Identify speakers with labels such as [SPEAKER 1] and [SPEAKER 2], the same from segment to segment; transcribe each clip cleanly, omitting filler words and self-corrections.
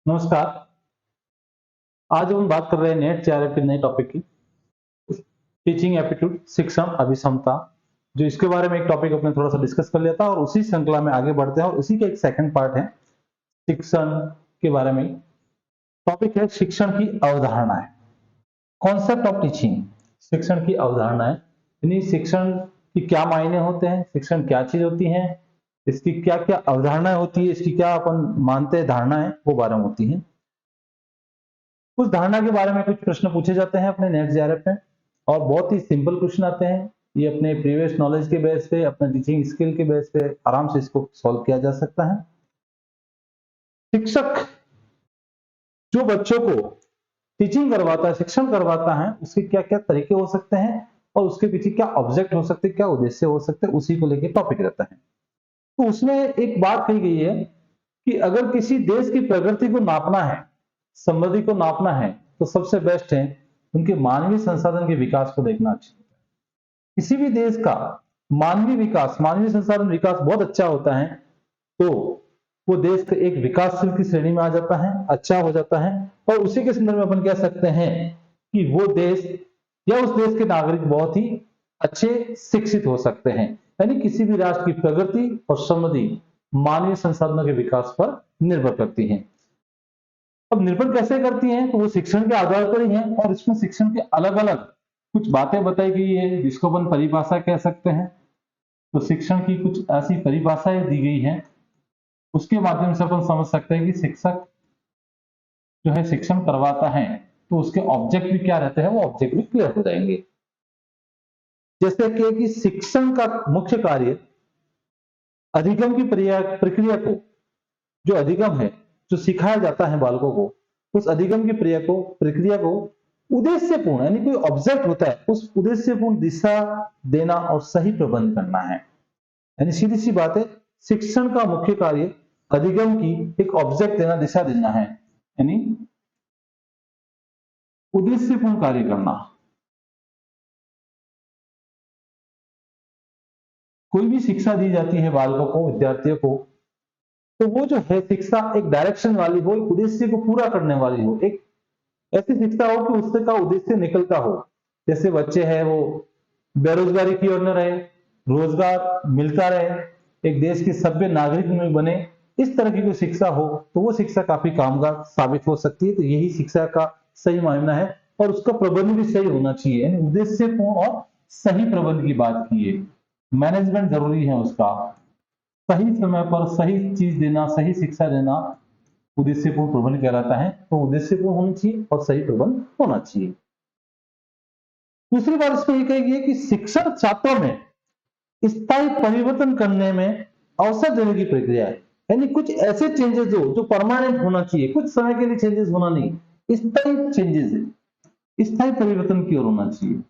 [SPEAKER 1] नमस्कार। आज हम बात कर रहे हैं नेट जेआरएफ के नए टॉपिक की, टीचिंग एप्टीट्यूड, शिक्षण अभिक्षमता। जो इसके बारे में एक टॉपिक अपने थोड़ा सा डिस्कस कर लिया था और उसी श्रृंखला में आगे बढ़ते हैं और उसी का एक सेकंड पार्ट है शिक्षण के बारे में। टॉपिक है शिक्षण की अवधारणाएं, कॉन्सेप्ट ऑफ टीचिंग। शिक्षण की अवधारणाएं यानी शिक्षण की क्या मायने होते हैं, शिक्षण क्या चीज होती है, इसकी क्या क्या अवधारणाएं होती है, इसकी क्या अपन मानते हैं धारणाएं, वो बारे में होती है। उस धारणा के बारे में कुछ प्रश्न पूछे जाते हैं अपने नेट जेआरएफ में और बहुत ही सिंपल क्वेश्चन आते हैं। ये अपने प्रीवियस नॉलेज के बेस पे, अपने टीचिंग स्किल के बेस पे आराम से इसको सॉल्व किया जा सकता है। शिक्षक जो बच्चों को टीचिंग करवाता है, शिक्षण करवाता है, उसके क्या क्या तरीके हो सकते हैं और उसके पीछे क्या ऑब्जेक्ट हो सकते हैं, क्या उद्देश्य हो सकते हैं, उसी को लेकर टॉपिक रहता है। तो उसमें एक बात कही गई है कि अगर किसी देश की प्रगति को नापना है, समृद्धि को नापना है, तो सबसे बेस्ट है उनके मानवीय संसाधन के विकास को देखना चाहिए। किसी भी देश का मानवीय विकास, मानवीय संसाधन विकास बहुत अच्छा होता है तो वो देश के एक विकासशील की श्रेणी में आ जाता है, अच्छा हो जाता है। और उसी के संदर्भ में अपन कह सकते हैं कि वो देश या उस देश के नागरिक बहुत ही अच्छे शिक्षित हो सकते हैं। यानी किसी भी राष्ट्र की प्रगति और समृद्धि मानवीय संसाधनों के विकास पर निर्भर करती है। अब निर्भर कैसे करती हैं, तो वो शिक्षण के आधार पर ही है और इसमें शिक्षण के अलग अलग कुछ बातें बताई गई है जिसको अपन परिभाषा कह सकते हैं। तो शिक्षण की कुछ ऐसी परिभाषाएं दी गई हैं, उसके माध्यम से अपन समझ सकते हैं कि शिक्षक जो है शिक्षण करवाता है तो उसके ऑब्जेक्ट भी क्या रहते हैं, वो ऑब्जेक्ट भी क्लियर हो जाएंगे। जैसे कि शिक्षण का मुख्य कार्य अधिगम की प्रक्रिया को, जो अधिगम है, जो सिखाया जाता है बालकों को, उस अधिगम की प्रक्रिया को उद्देश्यपूर्ण यानी कोई ऑब्जेक्ट होता है, उस उद्देश्यपूर्ण दिशा देना और सही प्रबंध करना है। यानी सीधी सी बात है, शिक्षण का मुख्य कार्य अधिगम की एक ऑब्जेक्ट देना, दिशा देना है, यानी उद्देश्यपूर्ण कार्य करना। कोई भी शिक्षा दी जाती है बालकों को, विद्यार्थियों को, तो वो जो है शिक्षा एक डायरेक्शन वाली हो, एक उद्देश्य को पूरा करने वाली हो, एक ऐसी शिक्षा हो कि उससे का उद्देश्य निकलता हो। जैसे बच्चे हैं वो बेरोजगारी की ओर न रहे, रोजगार मिलता रहे, एक देश के सभ्य नागरिक में बने, इस तरह की कोई शिक्षा हो तो वो शिक्षा काफी कामगार साबित हो सकती है। तो यही शिक्षा का सही मायना है और उसका प्रबंध भी सही होना चाहिए, यानी उद्देश्यपूर्ण और सही प्रबंध की बात की है। मैनेजमेंट जरूरी है उसका, सही समय पर सही चीज देना, सही शिक्षा देना उद्देश्यपूर्ण प्रबंध कहलाता है। तो उद्देश्यपूर्ण होना चाहिए और सही प्रबंध होना चाहिए। दूसरी बात इसमें यह कही गई है कि शिक्षण छात्रों में स्थायी परिवर्तन करने में अवसर देने की प्रक्रिया है। यानी कुछ ऐसे चेंजेस हो जो परमानेंट होना चाहिए, कुछ समय के लिए चेंजेस होना नहीं, स्थायी चेंजेस है, स्थायी परिवर्तन की ओर होना चाहिए।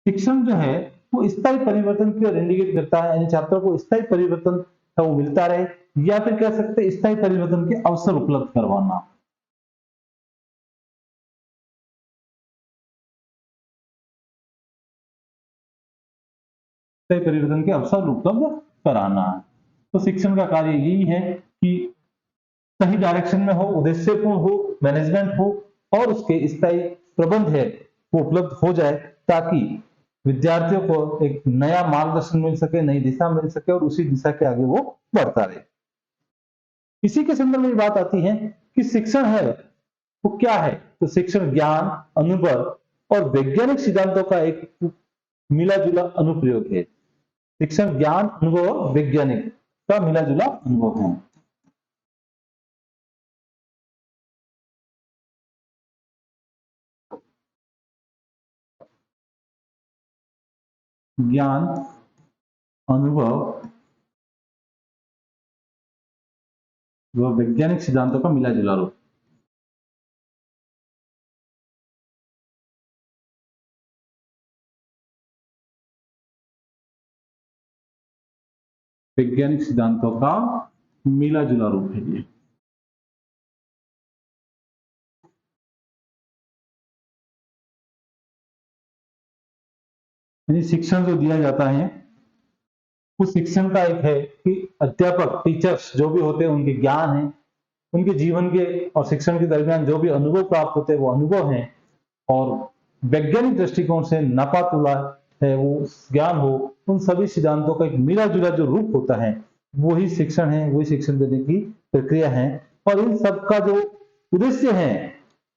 [SPEAKER 1] शिक्षण जो है वो स्थायी परिवर्तन की ओर इंडिकेट करता है, यानी छात्रों को स्थायी परिवर्तन का वो मिलता रहे, या फिर कह सकते हैं स्थायी परिवर्तन के अवसर उपलब्ध करवाना। स्थायी परिवर्तन के अवसर उपलब्ध कराना। तो शिक्षण का कार्य यही है कि सही डायरेक्शन में हो, उद्देश्यपूर्ण हो, मैनेजमेंट हो और उसके स्थायी प्रबंध है वो उपलब्ध हो जाए, ताकि विद्यार्थियों को एक नया मार्गदर्शन मिल सके, नई दिशा मिल सके और उसी दिशा के आगे वो बढ़ता रहे। इसी के संदर्भ में बात आती है कि शिक्षण है वो क्या है। तो शिक्षण ज्ञान, अनुभव और वैज्ञानिक सिद्धांतों का एक मिला जुला अनुप्रयोग है। शिक्षण ज्ञान, अनुभव और वैज्ञानिक का मिला जुला अनुभव है। ज्ञान, अनुभव व वैज्ञानिक सिद्धांतों का मिला जुला रूप। वैज्ञानिक सिद्धांतों का मिला जुला रूप है ये। यानी शिक्षण जो दिया जाता है उस शिक्षण का एक है कि अध्यापक, टीचर्स जो भी होते हैं उनके ज्ञान है, उनके जीवन के और शिक्षण के दरमियान जो भी अनुभव प्राप्त होते हैं वो अनुभव हैं, और वैज्ञानिक दृष्टिकोण से नापा तोला है वो ज्ञान हो, उन सभी सिद्धांतों का एक मिला जुला जो रूप होता है वही शिक्षण है, वही शिक्षण देने की प्रक्रिया है। और इन सब का जो उद्देश्य है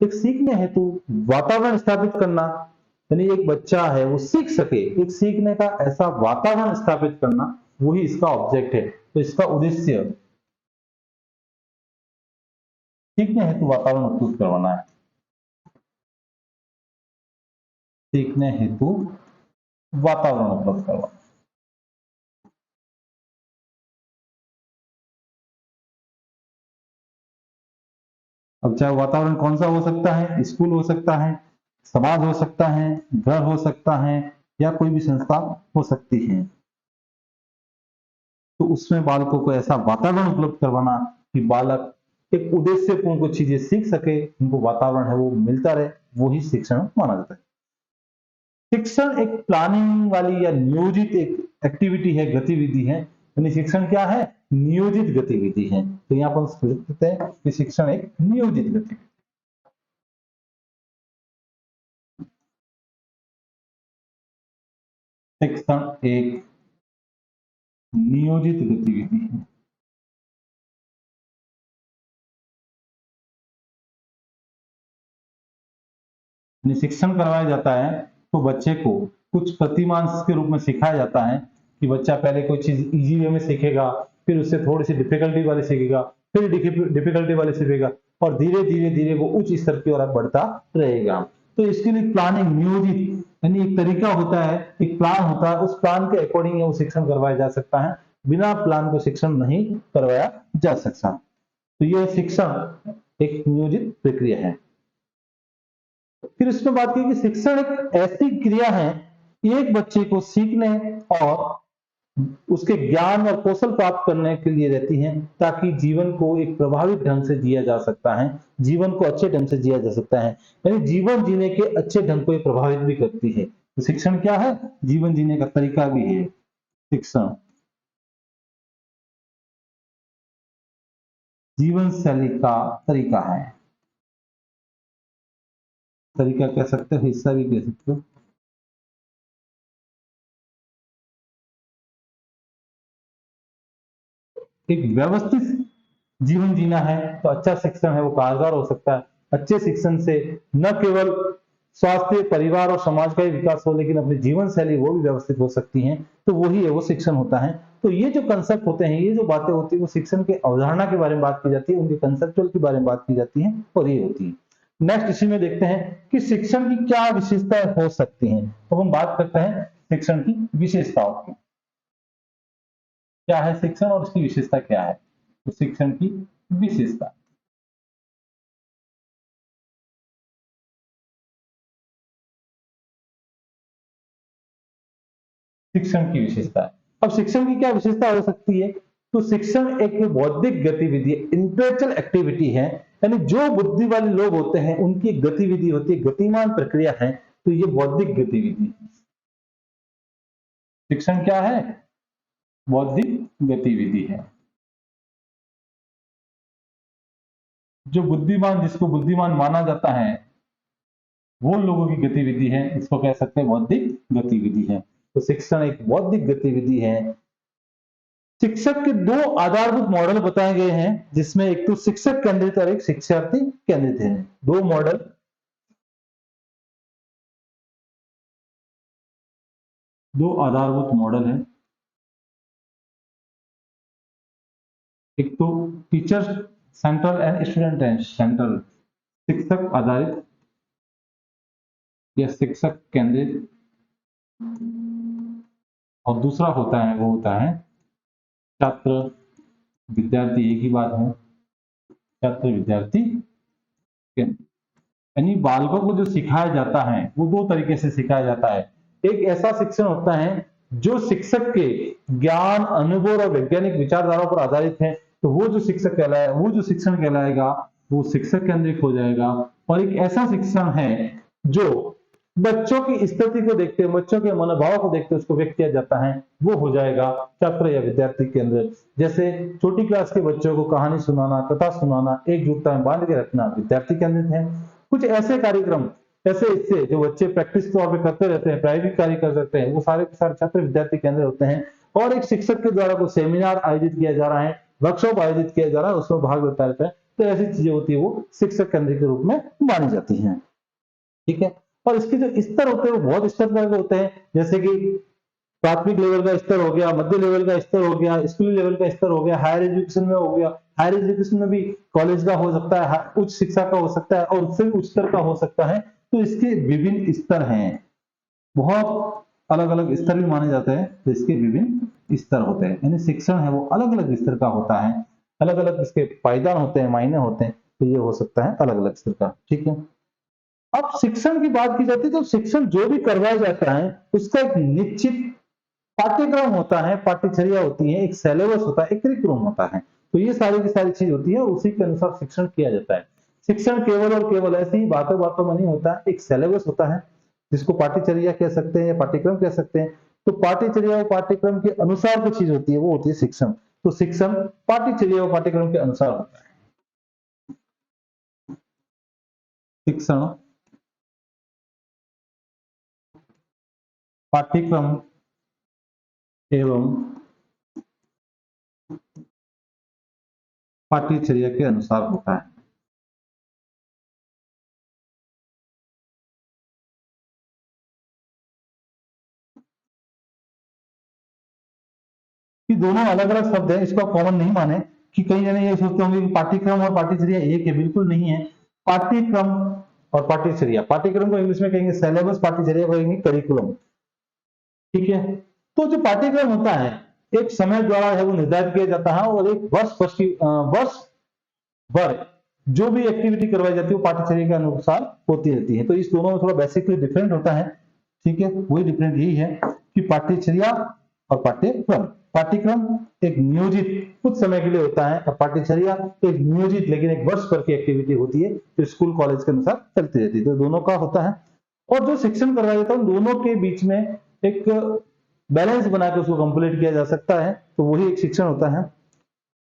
[SPEAKER 1] एक सीखने हेतु वातावरण स्थापित करना, यानी एक बच्चा है वो सीख सके, एक सीखने का ऐसा वातावरण स्थापित करना, वही इसका ऑब्जेक्ट है। तो इसका उद्देश्य सीखने हेतु वातावरण उपलब्ध करवाना है, सीखने हेतु वातावरण उपलब्ध करवाना। अब चाहे वातावरण कौन सा हो सकता है, स्कूल हो सकता है, समाज हो सकता है, घर हो सकता है, या कोई भी संस्था हो सकती है। तो उसमें बालकों को ऐसा वातावरण उपलब्ध करवाना कि बालक एक उद्देश्यपूर्ण कुछ चीजें सीख सके, उनको वातावरण है वो मिलता रहे, वो ही शिक्षण माना जाता है। शिक्षण एक प्लानिंग वाली या नियोजित एक एक्टिविटी है, गतिविधि है। यानी शिक्षण क्या है, नियोजित गतिविधि है। तो यहाँ पर स्पष्ट कहते हैं कि शिक्षण एक नियोजित गतिविधि। शिक्षण एक नियोजित गतिविधि है। शिक्षण करवाया जाता है तो बच्चे को कुछ प्रतिमांश के रूप में सिखाया जाता है कि बच्चा पहले कोई चीज इजी वे में सीखेगा, फिर उससे थोड़ी सी डिफिकल्टी वाले सीखेगा, फिर डिफिकल्टी वाले सीखेगा, और धीरे धीरे धीरे वो उच्च स्तर की ओर बढ़ता रहेगा। तो इसके लिए प्लानिंग, नियोजित, यानी एक तरीका होता है, एक प्लान होता है, उस प्लान के अकॉर्डिंग वो शिक्षण करवाया जा सकता है। बिना प्लान को शिक्षण नहीं करवाया जा सकता। तो यह शिक्षण एक नियोजित प्रक्रिया है। फिर इसमें बात की कि शिक्षण एक ऐसी क्रिया है एक बच्चे को सीखने और उसके ज्ञान और कौशल प्राप्त करने के लिए रहती है, ताकि जीवन को एक प्रभावित ढंग से जिया जा सकता है, जीवन को अच्छे ढंग से जिया जा सकता है। यानी जीवन जीने के अच्छे ढंग को प्रभावित भी करती है। तो शिक्षण क्या है, जीवन जीने का तरीका भी है शिक्षण, जीवन शैली का तरीका है, तरीका कह सकते हो, हिस्सा भी कह सकते हो। एक व्यवस्थित जीवन जीना है तो अच्छा शिक्षण है वो कारगर हो सकता है। अच्छे शिक्षण से न केवल स्वास्थ्य, परिवार और समाज का ही विकास हो, लेकिन अपनी जीवन शैली वो भी व्यवस्थित हो सकती है। तो वही है, वो शिक्षण होता है। तो ये जो कंसेप्ट होते हैं, ये जो बातें होती है, वो शिक्षण के अवधारणा के बारे में बात की जाती है, उनके कंसेप्चुअल के बारे में बात की जाती है, और ये होती है। नेक्स्ट इसी में देखते हैं कि शिक्षण की क्या विशेषताएं हो सकती हैं। तो हम बात करते हैं शिक्षण की विशेषताओं की। क्या है शिक्षण और उसकी विशेषता क्या है? तो शिक्षण की विशेषता, शिक्षण की विशेषता है। अब शिक्षण की क्या विशेषता हो सकती है? तो शिक्षण एक बौद्धिक गतिविधि, इंटेलेक्चुअल एक्टिविटी है। यानी जो बुद्धि वाले लोग होते हैं उनकी गतिविधि होती है, गतिमान प्रक्रिया है। तो ये बौद्धिक गतिविधि है। शिक्षण क्या है? बौद्धिक गतिविधि है। जो बुद्धिमान, जिसको बुद्धिमान माना जाता है, वो लोगों की गतिविधि है, इसको कह सकते हैं बौद्धिक गतिविधि है। तो शिक्षण एक बौद्धिक गतिविधि है। शिक्षक के दो आधारभूत मॉडल बताए गए हैं, जिसमें एक तो शिक्षक केंद्रित और एक शिक्षार्थी केंद्रित है। दो मॉडल, दो आधारभूत मॉडल है। एक तो teacher central and student central, शिक्षक आधारित या शिक्षक केंद्रित, और दूसरा होता है वो होता है छात्र विद्यार्थी, एक ही बात है, छात्र विद्यार्थी केंद्रित। यानी बालकों को जो सिखाया जाता है वो दो तरीके से सिखाया जाता है। एक ऐसा शिक्षण होता है जो शिक्षक के ज्ञान, अनुभव और वैज्ञानिक विचारधाराओं पर आधारित है। तो वो जो शिक्षक कहलाए, वो जो शिक्षण कहलाएगा वो शिक्षक केंद्रित हो जाएगा। और एक ऐसा शिक्षण है जो बच्चों की स्थिति को देखते हुए, बच्चों के मनोभाव को देखते हुए उसको व्यक्त किया जाता है, वो हो जाएगा छात्र या विद्यार्थी केंद्रित। जैसे छोटी क्लास के बच्चों को कहानी सुनाना, कथा सुनाना, एकजुटता में बांध के रखना विद्यार्थी केंद्रित है। कुछ ऐसे कार्यक्रम, ऐसे इससे जो बच्चे प्रैक्टिस तौर पे करते रहते हैं, प्रायोगिक कार्य कर सकते हैं, वो सारे के सारे छात्र विद्यार्थी केंद्रित होते हैं। और एक शिक्षक के द्वारा कोई सेमिनार आयोजित किया जा रहा है, वर्कशॉप आयोजित किया जा रहा है, उसमें भाग लेता रहता है, तो ऐसी चीजें होती है वो शिक्षक केंद्रित के रूप में मानी जाती हैं। ठीक है। और इसके जो स्तर होते हैं वो बहुत स्तर के होते हैं, जैसे कि प्राथमिक लेवल का स्तर हो गया, मध्य लेवल का स्तर हो गया, स्कूली लेवल का स्तर हो गया, हायर एजुकेशन में हो गया। हायर एजुकेशन में भी कॉलेज का हो सकता है, उच्च शिक्षा का हो सकता है, और उससे उच्च स्तर का हो सकता है। तो इसके विभिन्न स्तर हैं, बहुत अलग अलग स्तर भी माने जाते हैं, तो इसके विभिन्न स्तर होते हैं। यानी शिक्षण है वो अलग अलग स्तर का होता है, अलग अलग इसके पायदान होते हैं, मायने होते हैं, तो ये हो सकता है अलग अलग स्तर का। ठीक है। अब शिक्षण की बात की जाती है तो शिक्षण जो भी करवाया जाता है उसका एक निश्चित पाठ्यक्रम होता है, पाठ्यचर्या होती है, एक सिलेबस होता है, एक करिकुलम होता है। तो ये सारी की सारी चीज होती है और उसी के अनुसार शिक्षण किया जाता है। शिक्षण केवल और केवल ऐसी ही बातों बातों में नहीं होता, एक सिलेबस होता है जिसको पाठ्यचर्या कह सकते हैं या पाठ्यक्रम कह सकते हैं। तो पाठ्यचर्या और पाठ्यक्रम के अनुसार जो चीज होती है वो होती है शिक्षण। तो शिक्षण पाठ्यचर्या और पाठ्यक्रम के अनुसार होता है। शिक्षण पाठ्यक्रम एवं पाठ्यचर्या के अनुसार होता है। कि दोनों अलग अलग शब्द है, इसको कॉमन नहीं माने कि कई जने ये सोचते होंगे कि पाठ्यक्रम और पाठ्यचर्या एक है, बिल्कुल नहीं है। पाठ्यक्रम और पाठ्यचर्या, पाठ्यक्रम को इंग्लिश में कहेंगे सिलेबस, पाठ्यचर्या को कहेंगे करिकुलम। ठीक है। तो जो पाठ्यक्रम होता है एक समय द्वारा है वो निर्धारित किया जाता है, और एक वर्ष भर जो भी एक्टिविटी करवाई जाती है वो पाठ्यचर्या के अनुसार होती रहती है। तो इस दोनों में थोड़ा बेसिकली डिफरेंट होता है। ठीक है। वही डिफरेंट यही है कि पाठ्यचर्या और पाठ्यक्रम, पाठ्यक्रम एक नियोजित कुछ समय के लिए होता है, और पाठ्यचर्या एक नियोजित लेकिन एक वर्ष भर की एक्टिविटी होती है जो स्कूल कॉलेज के अनुसार चलती रहती है। तो दोनों का होता है। और जो शिक्षण करवाया जाता है उन दोनों के बीच में एक बैलेंस बनाकर उसको कंप्लीट किया जा सकता है, तो वही एक शिक्षण होता है।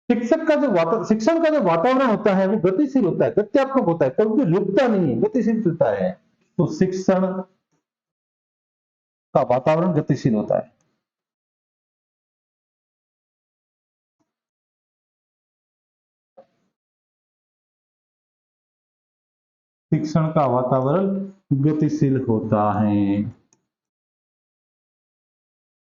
[SPEAKER 1] शिक्षक का जो शिक्षण का जो वातावरण होता है वो गतिशील होता है, गत्यात्मक होता है, कभी भी रुकता नहीं है, गतिशील होता है। तो शिक्षण का वातावरण गतिशील होता है। शिक्षण का वातावरण गतिशील होता है,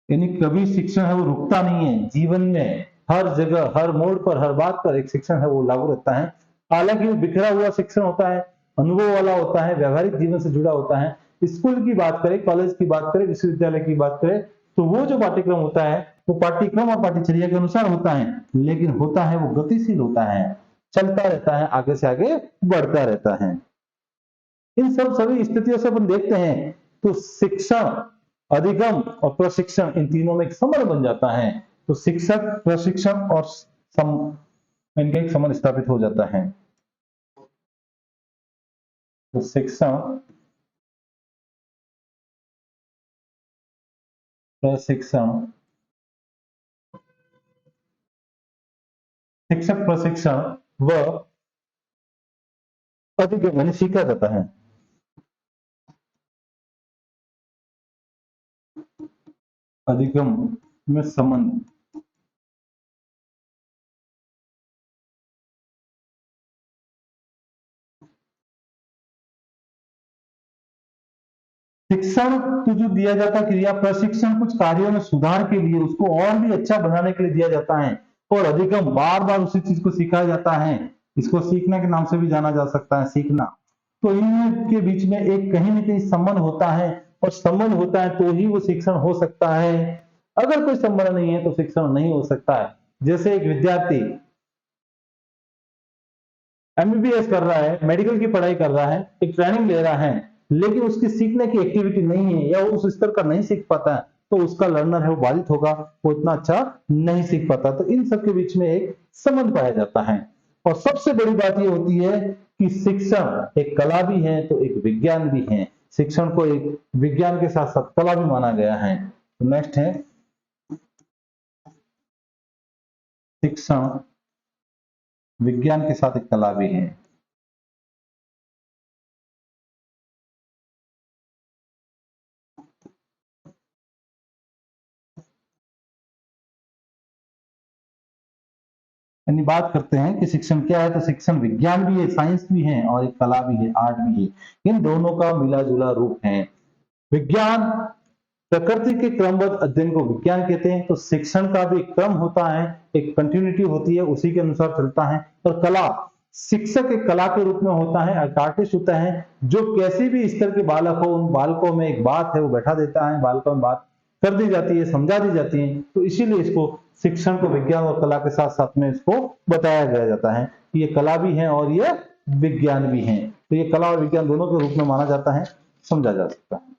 [SPEAKER 1] यानी कभी शिक्षण है वो रुकता नहीं है। जीवन में हर जगह, हर मोड़ पर, हर बात पर एक शिक्षण है वो लागू रहता है। हालांकि वो बिखरा हुआ शिक्षण होता है, अनुभव वाला होता है, व्यवहारिक जीवन से जुड़ा होता है। स्कूल की बात करें, कॉलेज की बात करें, विश्वविद्यालय की बात करें, तो वो जो पाठ्यक्रम होता है वो पाठ्यक्रम और पाठ्यचर्या के अनुसार होता है, लेकिन होता है वो गतिशील होता है, चलता रहता है, आगे से आगे बढ़ता रहता है। इन सब सभी स्थितियों से अपन देखते हैं तो शिक्षण, अधिगम और प्रशिक्षण, इन तीनों में एक संबंध बन जाता है। तो शिक्षक, प्रशिक्षण और इनका एक संबंध स्थापित हो जाता है। तो शिक्षण, प्रशिक्षण, शिक्षक, प्रशिक्षण व अधिगम यानी सीखा जाता है। अधिगम में संबंध, शिक्षण तो जो दिया जाता है क्रिया, प्रशिक्षण कुछ कार्यों में सुधार के लिए, उसको और भी अच्छा बनाने के लिए दिया जाता है, और अधिगम बार बार उसी चीज को सिखाया जाता है। इसको सीखने के नाम से भी जाना जा सकता है, सीखना। तो इनके बीच में एक कहीं ना कहीं संबंध होता है, और संबंध होता है तो ही वो शिक्षण हो सकता है। अगर कोई संबंध नहीं है तो शिक्षण नहीं हो सकता है। जैसे एक विद्यार्थी एमबीबीएस कर रहा है, मेडिकल की पढ़ाई कर रहा है, एक ट्रेनिंग ले रहा है, लेकिन उसकी सीखने की एक्टिविटी नहीं है या वो उस स्तर का नहीं सीख पाता है, तो उसका लर्नर है वो बाधित होगा, वो इतना अच्छा नहीं सीख पाता। तो इन सब के बीच में एक संबंध पाया जाता है। और सबसे बड़ी बात ये होती है कि शिक्षण एक कला भी है तो एक विज्ञान भी है। शिक्षण को एक विज्ञान के साथ साथ कला भी माना गया है। तो नेक्स्ट है शिक्षण विज्ञान के साथ एक कला भी है। यानी बात करते हैं कि शिक्षण क्या है, तो शिक्षण विज्ञान भी है, साइंस भी है और एक कला भी है, आर्ट भी है। इन दोनों का मिला जुला रूप है। विज्ञान प्रकृति के क्रमबद्ध अध्ययन को विज्ञान कहते हैं। तो शिक्षण का भी क्रम होता है, एक कंटिन्यूटी होती है, उसी के अनुसार चलता है। और कला, शिक्षक एक कला के रूप में होता है, एक आर्टिस्ट होता है जो कैसे भी स्तर के बालक हो, उन बालकों में एक बात है वो बैठा देता है, बालकों में बात कर दी जाती है, समझा दी जाती है। तो इसीलिए इसको शिक्षण को विज्ञान और कला के साथ साथ में इसको बताया गया जाता है कि ये कला भी है और ये विज्ञान भी है। तो ये कला और विज्ञान दोनों के रूप में माना जाता है, समझा जा सकता है।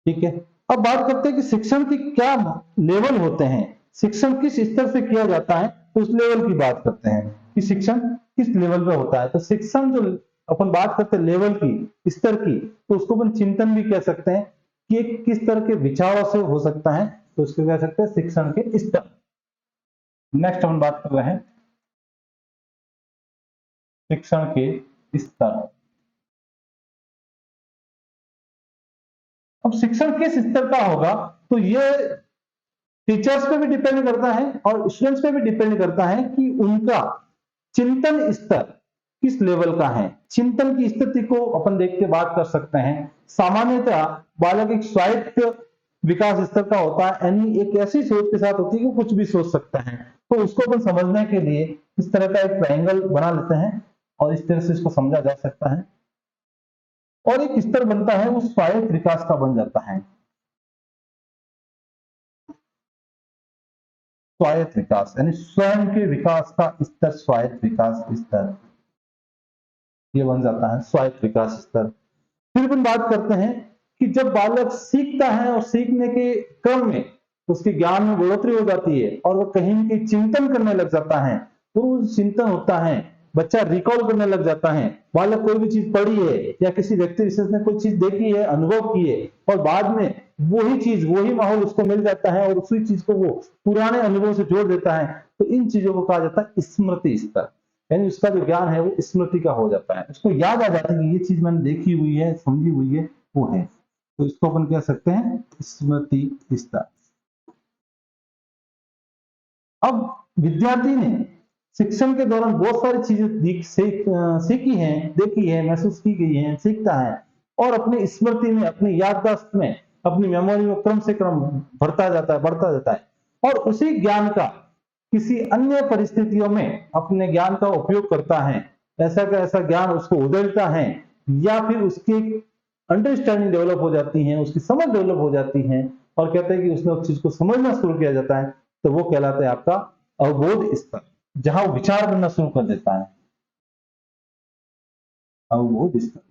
[SPEAKER 1] ठीक है, अब बात करते हैं कि शिक्षण की क्या लेवल होते हैं, शिक्षण किस स्तर से किया जाता है, तो उस लेवल की बात करते हैं कि शिक्षण किस लेवल पे होता है। तो शिक्षण जो अपन बात करते हैं लेवल की, स्तर की, तो उसको अपन चिंतन भी कह सकते हैं कि किस तरह के विचारों से हो सकता है, तो उसको कह सकते हैं शिक्षण के स्तर। नेक्स्ट हम बात कर रहे हैं शिक्षण के स्तर। अब शिक्षण किस स्तर का होगा, तो ये टीचर्स पे भी डिपेंड करता है और स्टूडेंट्स पे भी डिपेंड करता है कि उनका चिंतन स्तर किस लेवल का है। चिंतन की स्थिति को अपन देख के बात कर सकते हैं। सामान्यतः बालक एक स्वायत्त विकास स्तर का होता है, यानी एक ऐसी सोच के साथ होती है कि कुछ भी सोच सकता है। तो उसको अपन समझने के लिए इस तरह का एक ट्रायंगल बना लेते हैं और इस तरह से इसको समझा जा सकता है। और एक स्तर बनता है वो स्वायत्त विकास का बन जाता है। स्वायत्त विकास यानी स्वयं के विकास का स्तर, स्वायत्त विकास स्तर ये बन जाता है स्वायत्त विकास स्तर। फिर अपन बात करते हैं कि जब बालक सीखता है और सीखने के क्रम में उसके ज्ञान में बढ़ोतरी हो जाती है और वह कहीं न कहीं चिंतन करने लग जाता है, तो चिंतन होता है, बच्चा रिकॉल करने लग जाता है। बालक कोई भी चीज पढ़ी है या किसी व्यक्ति विशेष ने कोई चीज देखी है, अनुभव की है और बाद में वही चीज, वही माहौल उसको मिल जाता है और उसी चीज को वो पुराने अनुभव से जोड़ देता है, तो इन चीजों को कहा जाता है स्मृति स्तर। यानी उसका जो ज्ञान है वो स्मृति का हो जाता है, उसको याद आ जाता है कि ये चीज मैंने देखी हुई है, समझी हुई है, वो है। तो इसको अपन कह सकते हैं स्मृति स्तर। अब विद्यार्थी ने शिक्षण के दौरान बहुत सारी चीजें सीखी हैं, देखी है, महसूस की गई है, सीखता है और अपनी स्मृति में, अपनी याददाश्त में, अपनी मेमोरी में क्रम से क्रम बढ़ता जाता है, बढ़ता जाता है और उसी ज्ञान का किसी अन्य परिस्थितियों में अपने ज्ञान का उपयोग करता है। ऐसा का ऐसा ज्ञान उसको उधेड़ता है या फिर उसकी अंडरस्टैंडिंग डेवलप हो जाती है, उसकी समझ डेवलप हो जाती है और कहते हैं कि उसने उस चीज को समझना शुरू किया जाता है, तो वो कहलाता है आपका अवबोध स्तर, जहां वो विचार करना शुरू कर देता है, अवबोध स्तर।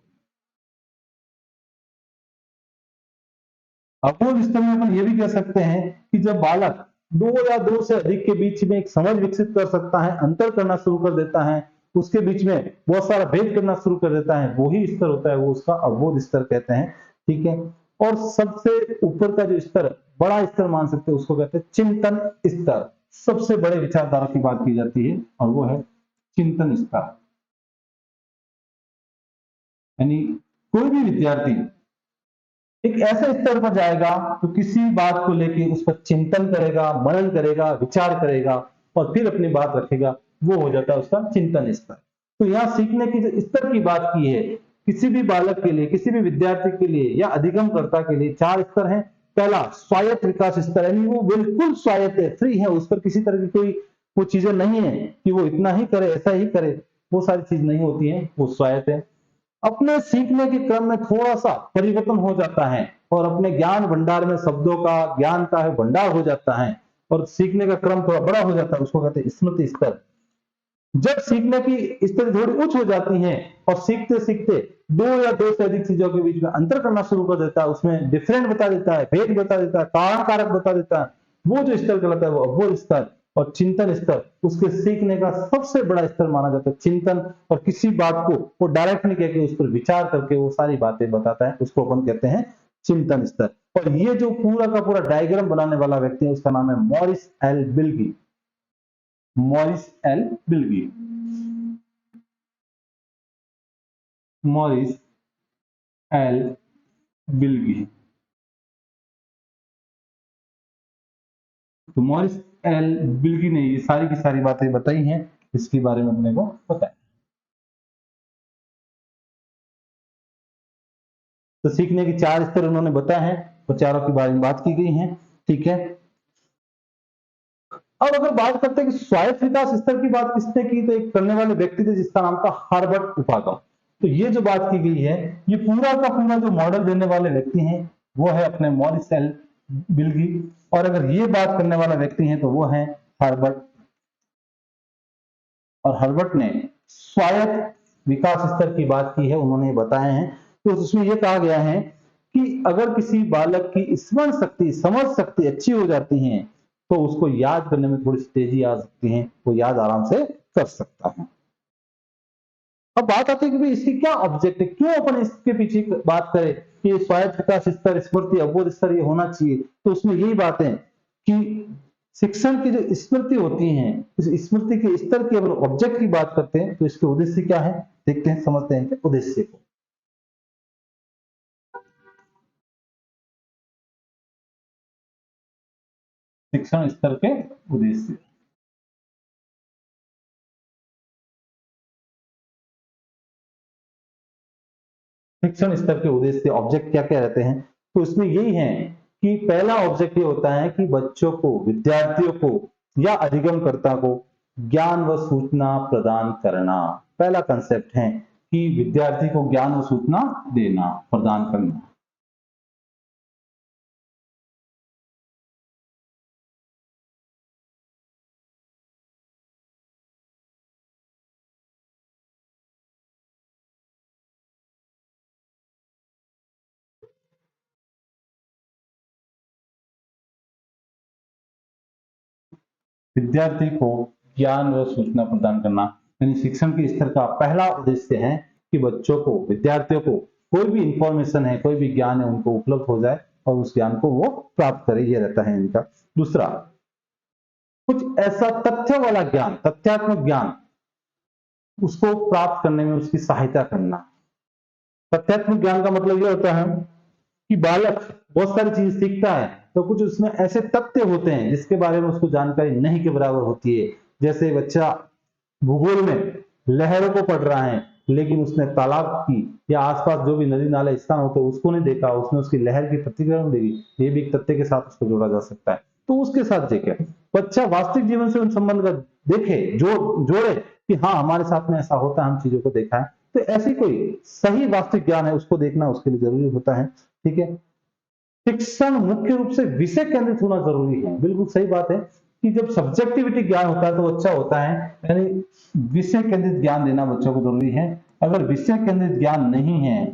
[SPEAKER 1] अवबोध स्तर में अपन ये भी कह सकते हैं कि जब बालक दो या दो से अधिक के बीच में एक समझ विकसित कर सकता है, अंतर करना शुरू कर देता है, उसके बीच में बहुत सारा भेद करना शुरू कर देता है, वही स्तर होता है, वो उसका अवबोध स्तर कहते हैं। ठीक है, और सबसे ऊपर का जो स्तर, बड़ा स्तर मान सकते हैं, उसको कहते हैं चिंतन स्तर। सबसे बड़े विचारधारा की बात की जाती है और वो है चिंतन स्तर। यानी कोई भी विद्यार्थी एक ऐसे स्तर पर जाएगा तो किसी बात को लेके उस पर चिंतन करेगा, मनन करेगा, विचार करेगा और फिर अपनी बात रखेगा, वो हो जाता है उसका चिंतन स्तर। तो यहाँ सीखने की जो स्तर की बात की है, किसी भी बालक के लिए, किसी भी विद्यार्थी के लिए या अधिगमकर्ता के लिए 4 स्तर हैं। पहला स्वायत्त विकास स्तर, यानी वो बिल्कुल स्वायत्त है, फ्री है, उस पर किसी तरह की कोई वो चीजें नहीं है कि वो इतना ही करे, ऐसा ही करे, वो सारी चीज नहीं होती है, वो स्वायत्त है। अपने सीखने के क्रम में थोड़ा सा परिवर्तन हो जाता है और अपने ज्ञान भंडार में शब्दों का, ज्ञान का है भंडार हो जाता है और सीखने का क्रम थोड़ा बड़ा हो जाता है, उसको कहते हैं स्मृति स्तर। जब सीखने की स्थिति थोड़ी उच्च हो जाती है और सीखते सीखते दो या दो से अधिक चीजों के बीच में अंतर करना शुरू कर देता है, उसमें डिफरेंट बता देता है, भेद बता देता है, कारण कारक बता देता है, वो जो स्तर कहलाता है वो अवबोध स्तर। और चिंतन स्तर उसके सीखने का सबसे बड़ा स्तर माना जाता है। चिंतन और किसी बात को वो डायरेक्ट नहीं कहकर उस पर विचार करके वो सारी बातें बताता है, उसको अपन कहते हैं चिंतन स्तर। और ये जो पूरा का पूरा डायग्राम बनाने वाला व्यक्ति है उसका नाम है मॉरिस एल बिल्गी। मॉरिस एल बिल्गी, मॉरिस एल बिल्गी। तो मॉरिस एल बिल्गी ने ये सारी की सारी बातें बताई हैं, इसके बारे में अपने को पता है। तो सीखने के 4 स्तर उन्होंने बताए हैं, तो चारों के बारे में बात की गई है। ठीक है, अब अगर बात करते हैं कि स्वायत्त विकास स्तर की बात किसने की, तो एक करने वाले व्यक्ति थे जिसका नाम था हर्बर्ट उपागम। तो ये जो बात की गई है, ये पूरा का पूरा जो मॉडल देने वाले व्यक्ति हैं वो है अपने मॉरिस एल बिल्गी, और अगर ये बात करने वाला व्यक्ति है तो वो है हर्बर्ट। और हर्बर्ट ने स्वायत्त विकास स्तर की बात की है, उन्होंने बताए हैं। तो उसमें यह कहा गया है कि अगर किसी बालक की स्मरण शक्ति, समझ शक्ति अच्छी हो जाती है तो उसको याद करने में थोड़ी सी तेजी आ सकती है, वो याद आराम से कर सकता है। अब बात आती है कि भाई इसकी क्या ऑब्जेक्ट है, क्यों अपन इसके पीछे बात करें कि स्वायत्त विकास स्तर, स्मृति, अवबोध स्तर ये होना चाहिए। तो उसमें यही बात है कि शिक्षण की जो स्मृति होती है, इस स्मृति के स्तर की अगर ऑब्जेक्ट की बात करते हैं तो इसके उद्देश्य क्या है, देखते हैं, समझते हैं उद्देश्य को। शिक्षण स्तर के उद्देश्य, शिक्षण स्तर के उद्देश्य ऑब्जेक्ट क्या क्या रहते हैं, तो इसमें यही है कि पहला ऑब्जेक्ट ये होता है कि बच्चों को, विद्यार्थियों को या अधिगमकर्ता को ज्ञान व सूचना प्रदान करना। पहला कंसेप्ट है कि विद्यार्थी को ज्ञान व सूचना देना, प्रदान करना। विद्यार्थी को ज्ञान व सूचना प्रदान करना, यानी शिक्षण के स्तर का पहला उद्देश्य है कि बच्चों को, विद्यार्थियों को कोई भी इंफॉर्मेशन है, कोई भी ज्ञान है उनको उपलब्ध हो जाए और उस ज्ञान को वो प्राप्त करे, ये रहता है इनका। दूसरा, कुछ ऐसा तथ्य वाला ज्ञान, तथ्यात्मक ज्ञान उसको प्राप्त करने में उसकी सहायता करना। तथ्यात्मक ज्ञान का मतलब ये होता है कि बालक बहुत सारी चीज सीखता है तो कुछ उसमें ऐसे तथ्य होते हैं जिसके बारे में उसको जानकारी नहीं के बराबर होती है। जैसे बच्चा भूगोल में लहरों को पढ़ रहा है लेकिन उसने तालाब की या आसपास जो भी नदी नाले स्थान होते हैं उसको नहीं देखा, उसने उसकी लहर की प्रतिक्रिया नहीं देखी, ये भी एक तथ्य के साथ उसको जोड़ा जा सकता है। तो उसके साथ देखे बच्चा वास्तविक जीवन से उन संबंध का देखे, जोड़े कि हाँ हमारे साथ में ऐसा होता है, हम चीजों को देखा है। तो ऐसी कोई सही वास्तविक ज्ञान है उसको देखना उसके लिए जरूरी होता है। ठीक है, शिक्षण मुख्य रूप से विषय केंद्रित होना जरूरी है। बिल्कुल सही बात है कि जब सब्जेक्टिविटी ज्ञान होता है तो अच्छा होता है, यानी विषय केंद्रित ज्ञान देना बच्चों को जरूरी है। अगर विषय केंद्रित ज्ञान नहीं है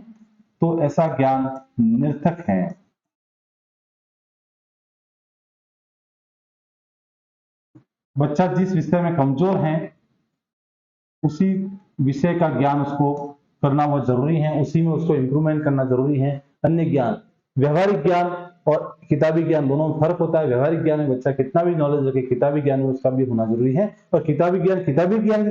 [SPEAKER 1] तो ऐसा ज्ञान निरर्थक है। बच्चा जिस विषय में कमजोर है उसी विषय का ज्ञान उसको करना बहुत जरूरी है, उसी में उसको इंप्रूवमेंट करना जरूरी है। अन्य ज्ञान, व्यवहारिक ज्ञान और किताबी ज्ञान दोनों में फर्क होता है। व्यवहारिक ज्ञान में बच्चा कितना भी नॉलेज रखे, किताबी ज्ञान में उसका भी होना जरूरी है, और किताबी ज्ञान की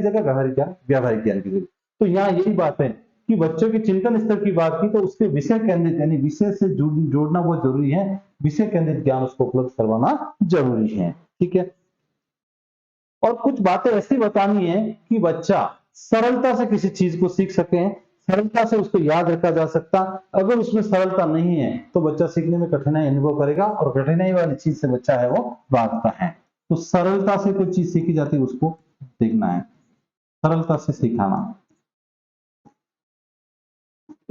[SPEAKER 1] जगह, व्यवहारिक ज्ञान व्यवहारिक ज्ञान की जगह। तो यहाँ यही बात है कि बच्चों के चिंतन स्तर की बात की तो उसके विषय केंद्रित, यानी विषय से जोड़ना बहुत जरूरी है, विषय केंद्रित ज्ञान उसको उपलब्ध करवाना जरूरी है। ठीक है, और कुछ बातें ऐसी बतानी है कि बच्चा सरलता से किसी चीज को सीख सके, सरलता से उसको याद रखा जा सकता। अगर उसमें सरलता नहीं है तो बच्चा सीखने में कठिनाई अनुभव करेगा और कठिनाई वाली चीज से बच्चा है वो भागता है। तो सरलता से कोई चीज सीखी जाती है उसको देखना है, सरलता से सिखाना।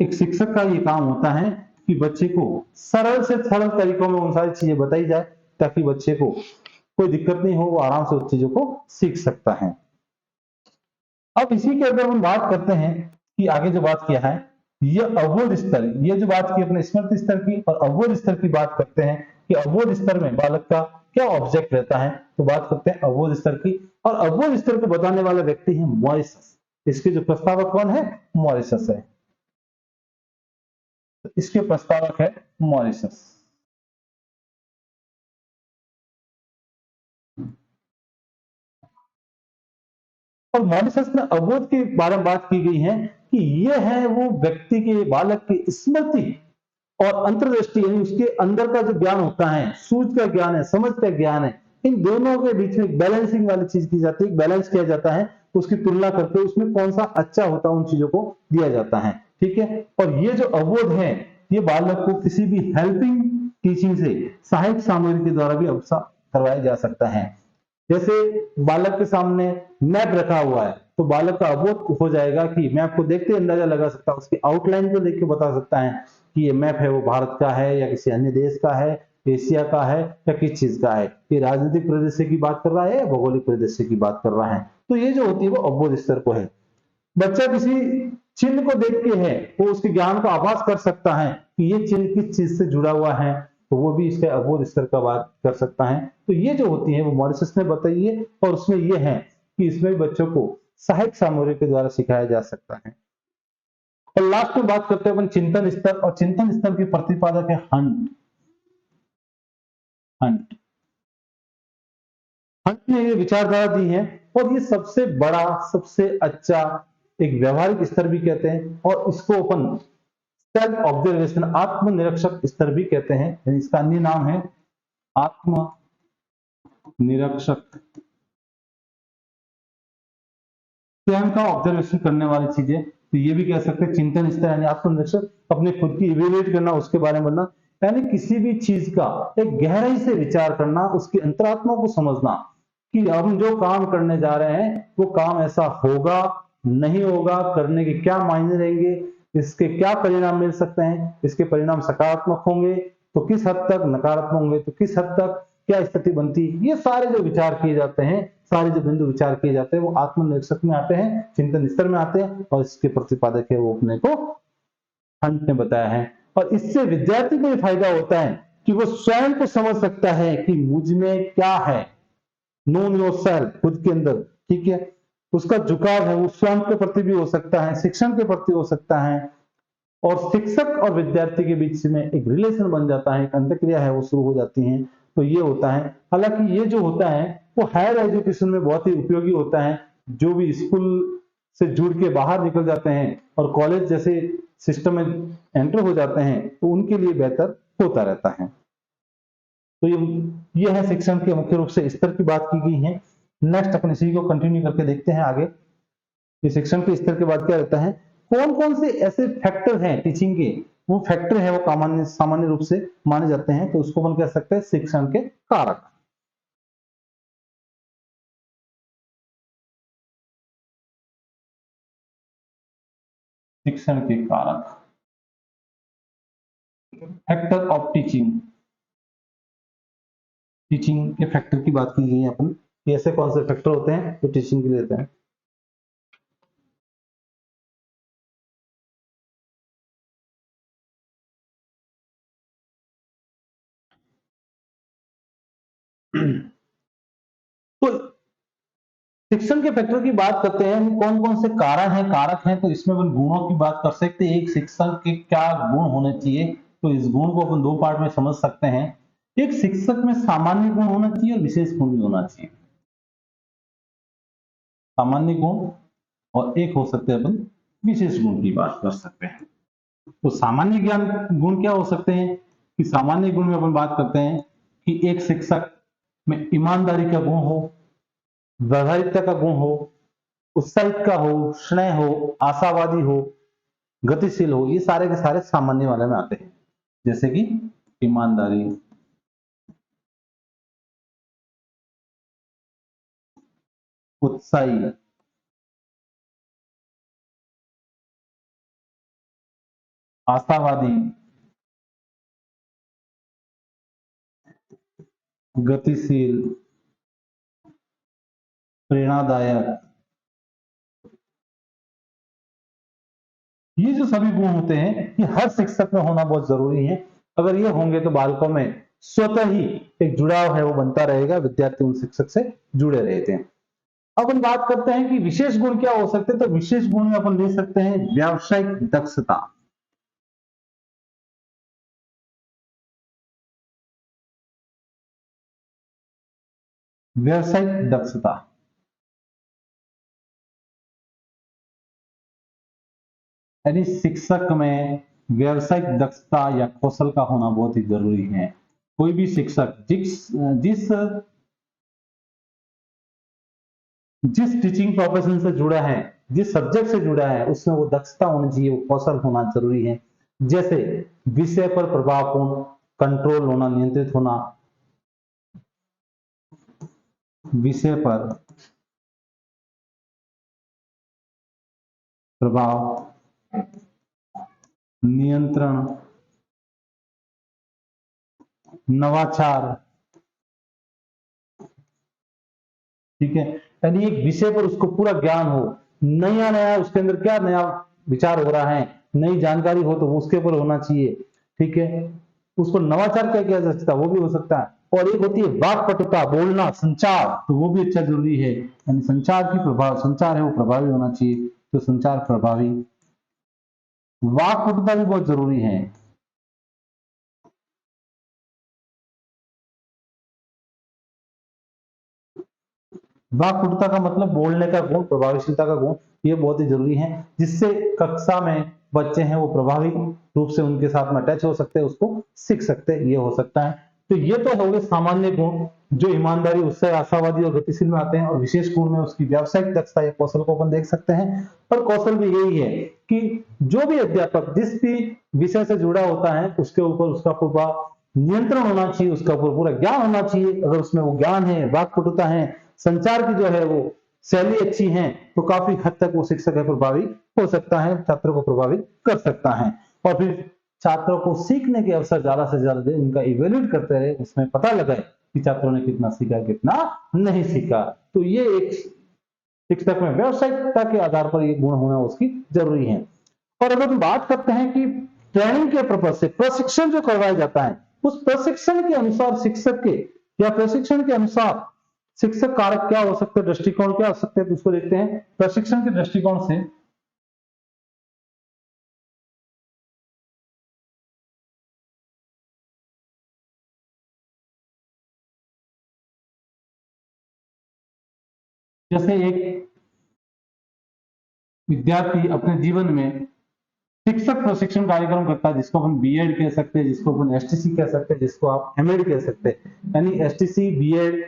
[SPEAKER 1] एक शिक्षक का ये काम होता है कि बच्चे को सरल से सरल तरीकों में उन सारी चीजें बताई जाए ताकि बच्चे को कोई दिक्कत नहीं हो, वो आराम से उस चीजों को सीख सकता है। अब इसी के अगर हम बात करते हैं कि आगे जो बात किया है ये अवबोध स्तर, ये जो बात की अपने स्मृति स्तर की और अवबोध स्तर की बात करते हैं कि अवबोध स्तर में बालक का क्या ऑब्जेक्ट रहता है। तो बात करते हैं अवबोध स्तर की, और अवबोध स्तर को बताने वाला व्यक्ति है मॉरिशस। इसके जो प्रस्तावक कौन है? मॉरिशस है। तो इसके प्रस्तावक है मॉरिशस। और मॉरिशस में अवबोध के बारे में बात की गई है कि ये है वो व्यक्ति के, बालक की स्मृति और अंतर्दृष्टि, यानी उसके अंदर का जो ज्ञान होता है, सूझ का ज्ञान है, समझ का ज्ञान है, इन दोनों के बीच में बैलेंसिंग वाली चीज की जाती है, बैलेंस किया जाता है, उसकी तुलना करके उसमें कौन सा अच्छा होता है उन चीजों को दिया जाता है। ठीक है। और ये जो अवबोध है, ये बालक को किसी भी हेल्पिंग टीचिंग से, सहायक सामग्री के द्वारा भी अवसा करवाया जा सकता है। जैसे बालक के सामने मैप रखा हुआ है, तो बालक का अवबोध हो जाएगा कि मैप को देखते अंदाजा लगा सकता है, उसकी आउटलाइन को देख के बता सकता है कि ये मैप है वो भारत का है या किसी अन्य देश का है, एशिया का है या किस चीज का है, ये राजनीतिक परिदृश्य की बात कर रहा है या भौगोलिक परिदृश्य की बात कर रहा है। तो ये जो होती है वो अवबोध स्तर को है। बच्चा किसी चिन्ह को देख के है वो उसके ज्ञान का आभास कर सकता है कि ये चिन्ह किस चीज से जुड़ा हुआ है, तो वो भी इसके अवबोध स्तर का बात कर सकता है। तो ये जो होती है वो मॉरिशस ने बताई है, और उसमें ये है कि इसमें बच्चों को सहायक सामग्री के द्वारा सिखाया जा सकता है। और लास्ट में बात करते हैं अपन चिंतन स्तर, और चिंतन स्तर के प्रतिपादक है हंट। हंट हंट ने ये विचारधारा दी है, और ये सबसे बड़ा, सबसे अच्छा एक व्यवहारिक स्तर भी कहते हैं, और इसको अपन सेल्फ ऑब्जर्वेशन, आत्मनिरीक्षक स्तर भी कहते हैं, यानी इसका अन्य नाम है आत्म निरीक्षक। स्वयं का ऑब्जर्वेशन करने वाली चीजें, तो ये भी कह सकते हैं चिंतन स्तर, यानी आत्मनिरीक्षक, अपने खुद की इवेल्युएट करना, उसके बारे में बनना, यानी किसी भी चीज का एक गहराई से विचार करना, उसकी अंतरात्मा को समझना कि हम जो काम करने जा रहे हैं वो काम ऐसा होगा, नहीं होगा, करने के क्या मायने रहेंगे, इसके क्या परिणाम मिल सकते हैं, इसके परिणाम सकारात्मक होंगे तो किस हद तक, नकारात्मक होंगे तो किस हद तक, क्या स्थिति बनती, ये सारे जो विचार किए जाते हैं, सारे जो बिंदु विचार किए जाते हैं वो आत्मनिरीक्षक में आते हैं, चिंतन स्तर में आते हैं, और इसके प्रतिपादक है वो अपने को हंट ने बताया है। और इससे विद्यार्थी को ये फायदा होता है कि वो स्वयं को समझ सकता है कि मुझ में क्या है, नोन योरसेल्फ, खुद के अंदर। ठीक है। उसका झुकाव है वो स्वयं के प्रति भी हो सकता है, शिक्षण के प्रति हो सकता है, और शिक्षक और विद्यार्थी के बीच में एक रिलेशन बन जाता है, एक अंतक्रिया है वो शुरू हो जाती है। तो ये होता है। हालांकि ये जो होता है वो हायर एजुकेशन में बहुत ही उपयोगी होता है, जो भी स्कूल से जुड़ के बाहर निकल जाते हैं और कॉलेज जैसे सिस्टम में एंटर हो जाते हैं, तो उनके लिए बेहतर होता रहता है। तो ये है शिक्षण के मुख्य रूप से स्तर की बात की गई है। नेक्स्ट अपन इसी को कंटिन्यू करके देखते हैं आगे, कि शिक्षण के स्तर के बाद क्या रहता है, कौन कौन से ऐसे फैक्टर हैं टीचिंग के, वो फैक्टर है वो सामान्य रूप से माने जाते हैं, तो उसको अपन कह सकते हैं शिक्षण के कारक। शिक्षण के कारक, फैक्टर ऑफ टीचिंग। टीचिंग के फैक्टर की बात की गई है अपन, ऐसे कौन से फैक्टर होते हैं जो टीचिंग के लिए रहते हैं। तो शिक्षण के फैक्टर की बात करते हैं, कौन कौन से कारण हैं, कारक हैं, तो इसमें अपन गुणों की बात कर सकते हैं। एक शिक्षक के क्या गुण होने चाहिए, तो इस गुण को अपन दो पार्ट में समझ सकते हैं। एक शिक्षक में सामान्य गुण होना चाहिए और विशेष गुण भी होना चाहिए। सामान्य गुण और एक हो सकते हैं अपन विशेष गुण की बात कर सकते हैं। तो सामान्य ज्ञान गुण क्या हो सकते हैं, कि सामान्य गुण में अपन बात करते हैं कि एक शिक्षक में ईमानदारी का गुण हो, व्यवहारिकता का गुण हो, उत्साहित का हो, स्नेह हो, आशावादी हो, गतिशील हो, ये सारे के सारे सामान्य वाले में आते हैं। जैसे कि ईमानदारी, उत्साही, आशावादी, गतिशील, प्रेरणादायक, ये जो सभी गुण होते हैं ये हर शिक्षक में होना बहुत जरूरी है। अगर ये होंगे तो बालकों में स्वतः ही एक जुड़ाव है वो बनता रहेगा, विद्यार्थी उन शिक्षक से जुड़े रहते हैं। अब हम बात करते हैं कि विशेष गुण क्या हो सकते हैं, तो विशेष गुण में अपन ले सकते हैं व्यावसायिक दक्षता। व्यावसायिक दक्षता यानी शिक्षक में व्यावसायिक दक्षता या कौशल का होना बहुत ही जरूरी है। कोई भी शिक्षक जिस जिस जिस टीचिंग प्रोफेशन से जुड़ा है, जिस सब्जेक्ट से जुड़ा है, उसमें वो दक्षता होनी चाहिए, वो कौशल होना जरूरी है। जैसे विषय पर प्रभावपूर्ण कंट्रोल होना, नियंत्रित होना, विषय पर प्रभाव, नियंत्रण, नवाचार, ठीक है। यानी एक विषय पर उसको पूरा ज्ञान हो, नया नया उसके अंदर क्या नया विचार हो रहा है, नई जानकारी हो तो वो उसके ऊपर होना चाहिए, ठीक है। उसको नवाचार क्या किया जा सकता है, वो भी हो सकता है। और एक होती है वाक्पटुता, बोलना, संचार, तो वो भी अच्छा जरूरी है। यानी संचार की प्रभाव, संचार है वो प्रभावी होना चाहिए, तो संचार प्रभावी, वाक्पटुता भी बहुत जरूरी है। वाक्पटुता का मतलब बोलने का गुण, प्रभावशीलता का गुण, ये बहुत ही जरूरी है, जिससे कक्षा में बच्चे हैं वो प्रभावी रूप से उनके साथ में अटैच हो सकते हैं, उसको सीख सकते हैं, ये हो सकता है। तो ये तो हो गए सामान्य गुण जो ईमानदारी, उत्साह, आशावादी और गतिशील में आते हैं। और विशेष गुण में उसकी व्यावसायिक दक्षता या कौशल को अपन देख सकते हैं। और कौशल भी यही है कि जो भी अध्यापक जिस भी विषय से जुड़ा होता है उसके ऊपर उसका पूरा नियंत्रण होना चाहिए, उसका ऊपर पूरा ज्ञान होना चाहिए। अगर उसमें वो ज्ञान है, वाक्पटुता है, संचार की जो है वो शैली अच्छी है, तो काफी हद तक वो शिक्षक है प्रभावी हो सकता है, छात्रों को प्रभावित कर सकता है। और फिर छात्रों को सीखने के अवसर ज्यादा से ज्यादा दे, उनका इवेल्यूट करते रहे, उसमें पता लगाए कि छात्रों ने कितना सीखा, कितना नहीं सीखा। तो ये एक शिक्षक में व्यावसायिकता के आधार पर ये गुण होना उसकी जरूरी है। और अगर हम बात करते हैं कि ट्रेनिंग के पर्पज से प्रशिक्षण जो करवाया जाता है, उस प्रशिक्षण के अनुसार शिक्षक के या प्रशिक्षण के अनुसार शिक्षक कारक क्या हो सकते हैं, दृष्टिकोण क्या हो सकते हैं, तो उसको देखते हैं प्रशिक्षण के दृष्टिकोण से। जैसे एक विद्यार्थी अपने जीवन में शिक्षक प्रशिक्षण कार्यक्रम करता है, जिसको अपन बीएड कह सकते हैं, जिसको अपन एसटीसी कह सकते हैं, जिसको आप एमएड कह सकते हैं। यानी एसटीसी, बीएड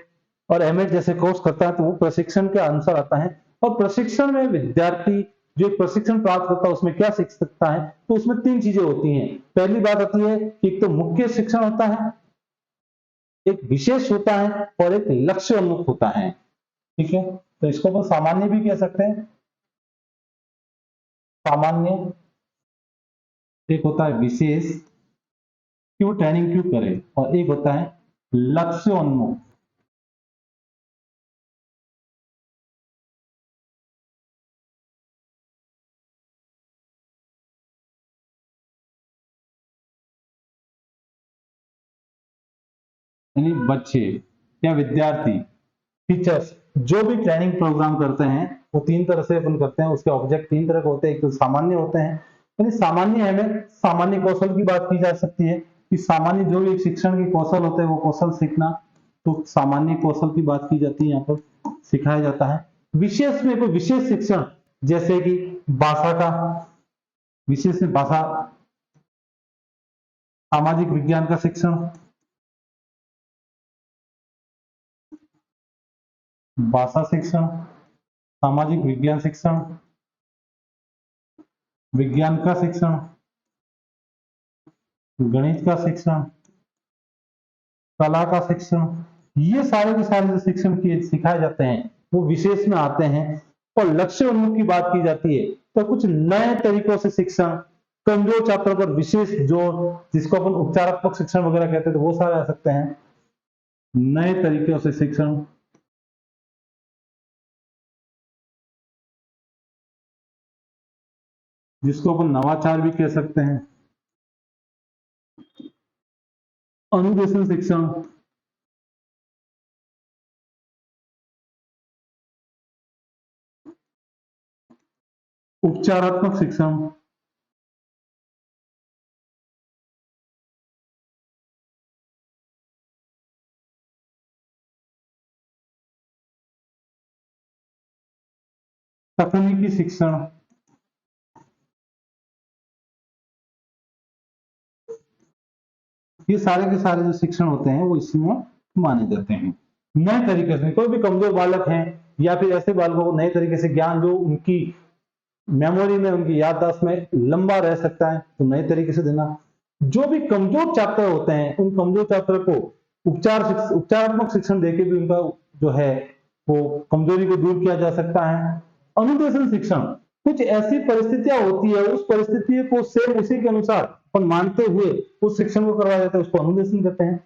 [SPEAKER 1] और एमएड जैसे कोर्स करता है तो वो प्रशिक्षण के अनुसार आता है। और प्रशिक्षण में विद्यार्थी जो प्रशिक्षण प्राप्त करता है उसमें क्या सीख सकता है, तो उसमें तीन चीजें होती हैं। पहली बात आती है कि एक तो मुख्य शिक्षण होता है, एक विशेष होता है, और एक लक्ष्य उन्मुख होता है, ठीक है। तो इसको अपन सामान्य भी कह सकते हैं, सामान्य। एक होता है विशेष कि वो ट्रेनिंग क्यों करे, और एक होता है लक्ष्योन्मुख। यानी बच्चे या विद्यार्थी, टीचर्स जो भी ट्रेनिंग प्रोग्राम करते हैं वो तीन तरह से अपन करते हैं। उसके ऑब्जेक्ट तीन तरह के होते हैं। एक तो सामान्य होते हैं, यानी सामान्य है में सामान्य कौशल की बात की जा सकती है कि सामान्य जो भी शिक्षण के कौशल होते हैं वो कौशल सीखना, तो सामान्य कौशल की बात की जाती है, यहाँ पर सिखाया जाता है। विशेष में कोई विशेष शिक्षण, जैसे कि भाषा का, विशेष में भाषा, सामाजिक विज्ञान का शिक्षण, भाषा शिक्षण, सामाजिक विज्ञान शिक्षण, विज्ञान का शिक्षण, गणित का शिक्षण, कला का शिक्षण, ये सारे के सारे जो शिक्षण की सिखाए जाते हैं वो विशेष में आते हैं। और लक्ष्य उन्मुख की बात की जाती है तो कुछ नए तरीकों से शिक्षण, कमजोर छात्रों पर विशेष जोर, जिसको अपन उपचारात्मक शिक्षण वगैरह कहते हैं, तो वो सारे आ सकते हैं। नए तरीकों से शिक्षण, जिसको अपन नवाचार भी कह सकते हैं। अनुदेशन शिक्षण, उपचारात्मक शिक्षण, तकनीकी शिक्षण, ये सारे के सारे जो शिक्षण होते हैं वो इसमें माने जाते हैं। नए तरीके से कोई भी कमजोर बालक हैं या फिर ऐसे बालकों को नए तरीके से ज्ञान जो उनकी मेमोरी में, उनकी याददाश्त में लंबा रह सकता है, तो नए तरीके से देना। जो भी कमजोर छात्र होते हैं उन कमजोर छात्र को उपचारात्मक शिक्षण देके भी उनका जो है वो कमजोरी को दूर किया जा सकता है। अनुदेशन शिक्षण, कुछ ऐसी परिस्थितियां होती है उस परिस्थिति को सेम उसी के अनुसार अपन मानते हुए उस शिक्षण को करवाया जाता है, उसको अनुदेशन कहते हैं।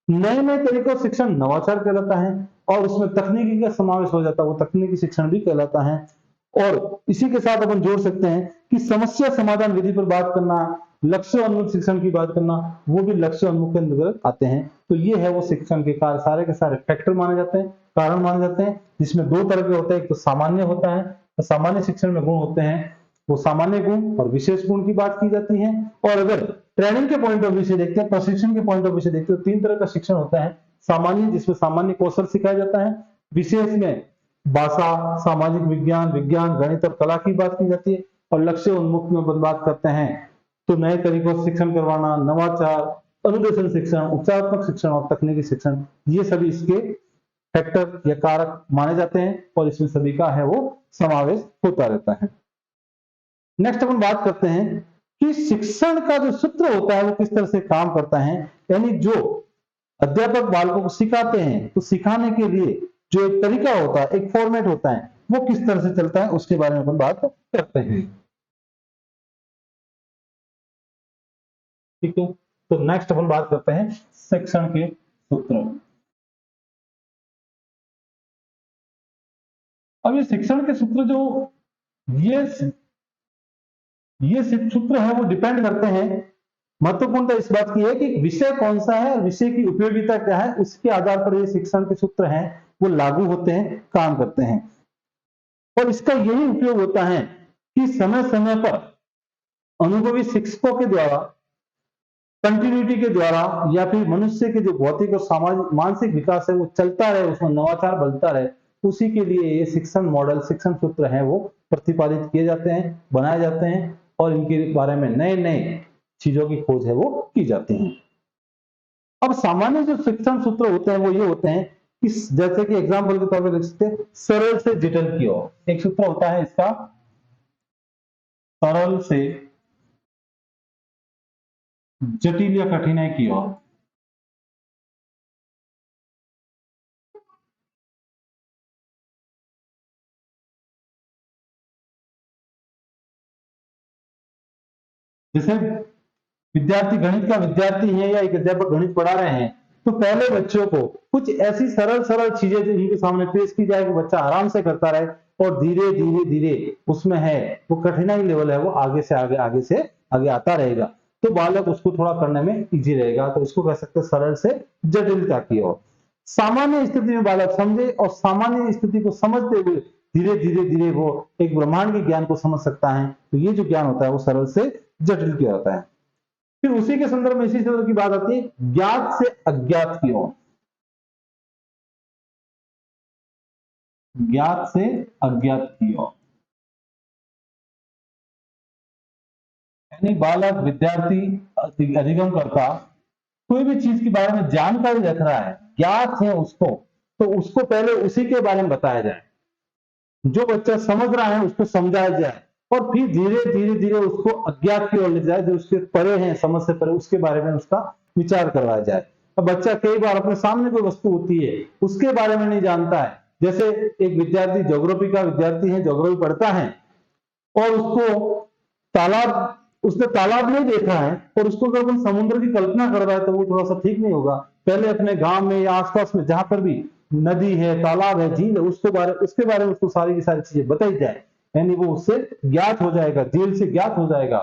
[SPEAKER 1] नए नए तरीकों से शिक्षण नवाचार कहलाता है और उसमें तकनीकी का समावेश हो जाता है, वो तकनीकी शिक्षण भी कहलाता है। और इसी के साथ अपन जोड़ सकते हैं कि समस्या समाधान विधि पर बात करना, लक्ष्य उन्मुख शिक्षण की बात करना, वो भी लक्ष्य उन्मुख के अंतर्गत आते हैं। तो ये है वो शिक्षण के कार्य, सारे के सारे फैक्टर माने जाते हैं, कारण माने जाते हैं, जिसमें दो तरह के होते हैं। एक तो सामान्य होता है, तो सामान्य शिक्षण में गुण होते हैं, वो सामान्य गुण और विशेष गुण की बात की जाती है। और अगर ट्रेनिंग के पॉइंट ऑफ व्यू से देखते हैं, प्रशिक्षण के पॉइंट ऑफ व्यू से देखते हैं, तो तीन तरह का शिक्षण होता है। सामान्य, जिसमें सामान्य कौशल सिखाया जाता है। विशेष में भाषा, सामाजिक विज्ञान, विज्ञान, गणित और कला की बात की जाती है। और लक्ष्य उन्मुख में बात करते हैं तो नए तरीकों से शिक्षण करवाना, नवाचार, अनुदेशन शिक्षण, उपचारात्मक शिक्षण और तकनीकी शिक्षण, ये सभी इसके फैक्टर या कारक माने जाते हैं और इसमें सभी का है वो समावेश होता रहता है। नेक्स्ट अपन बात करते हैं कि शिक्षण का जो सूत्र होता है वो किस तरह से काम करता है, यानी जो अध्यापक बालकों को सिखाते हैं तो सिखाने के लिए जो एक तरीका होता है, एक फॉर्मेट होता है, वो किस तरह से चलता है उसके बारे में अपन बात करते हैं। ठीक है, तो नेक्स्ट अपन बात करते हैं शिक्षण के सूत्र। अब ये शिक्षण के सूत्र जो ये सूत्र है वो डिपेंड करते हैं, महत्वपूर्णता इस बात की है कि विषय कौन सा है और विषय की उपयोगिता क्या है, उसके आधार पर ये शिक्षण के सूत्र हैं वो लागू होते हैं, काम करते हैं। और इसका यही उपयोग होता है कि समय समय पर अनुभवी शिक्षकों के द्वारा, कंटिन्यूटी के द्वारा, या फिर मनुष्य के जो भौतिक और सामाजिक मानसिक विकास है वो चलता रहे, उसमें नवाचार बढ़ता रहे, उसी के लिए ये शिक्षण मॉडल, शिक्षण सूत्र हैं वो प्रतिपादित किए जाते हैं, बनाए जाते हैं और इनके बारे में नए नए चीजों की खोज है वो की जाती है। अब सामान्य जो शिक्षण सूत्र होते हैं वो ये होते हैं कि जैसे कि एग्जाम्पल के तौर पर लिख सकते हैं, सरल से जटिल की ओर एक सूत्र होता है इसका, सरल से जटिल या कठिनाई की ओर। जैसे विद्यार्थी गणित का विद्यार्थी है या एक अध्यापक गणित पढ़ा रहे हैं, तो पहले बच्चों को कुछ ऐसी सरल सरल चीजें जो इनके सामने पेश की जाए कि बच्चा आराम से करता रहे, और धीरे धीरे धीरे उसमें है वो कठिनाई लेवल है वो आगे से आगे आता रहेगा, तो बालक उसको थोड़ा करने में इजी रहेगा। तो इसको कह सकते हैं सरल से जटिलता की ओर। सामान्य स्थिति में बालक समझे और सामान्य स्थिति को समझते हुए धीरे धीरे धीरे वो एक ब्रह्मांड के ज्ञान को समझ सकता है, तो ये जो ज्ञान होता है वो सरल से जटिल की होता है। फिर उसी के संदर्भ में इसी तरह की बात आती है ज्ञात से अज्ञात की ओर। ज्ञात से अज्ञात की ओर यानी बालक, विद्यार्थी, अधिगम करता कोई भी चीज के बारे में जानकारी रख रहा है, ज्ञात है उसको, तो उसको पहले उसी के बारे में बताया जाए, जो बच्चा समझ रहा है उसको समझाया जाए, और फिर धीरे धीरे धीरे उसको अज्ञात की ओर ले जाए, जो उसके परे हैं, समझ से परे, उसके बारे में उसका विचार करवाया जाए। अब बच्चा कई बार अपने सामने कोई वस्तु होती है उसके बारे में नहीं जानता है, जैसे एक विद्यार्थी ज्योग्राफी का विद्यार्थी है, ज्योग्राफी पढ़ता है और उसने तालाब नहीं देखा है और उसको अगर अपन समुद्र की कल्पना कर रहा है तो वो थोड़ा सा ठीक नहीं होगा। पहले अपने गांव में या आसपास में जहां पर भी नदी है, तालाब है, झील है, उसके बारे में उसको सारी की सारी चीजें बताई जाए, यानी वो उससे ज्ञात हो जाएगा, झील से ज्ञात हो जाएगा,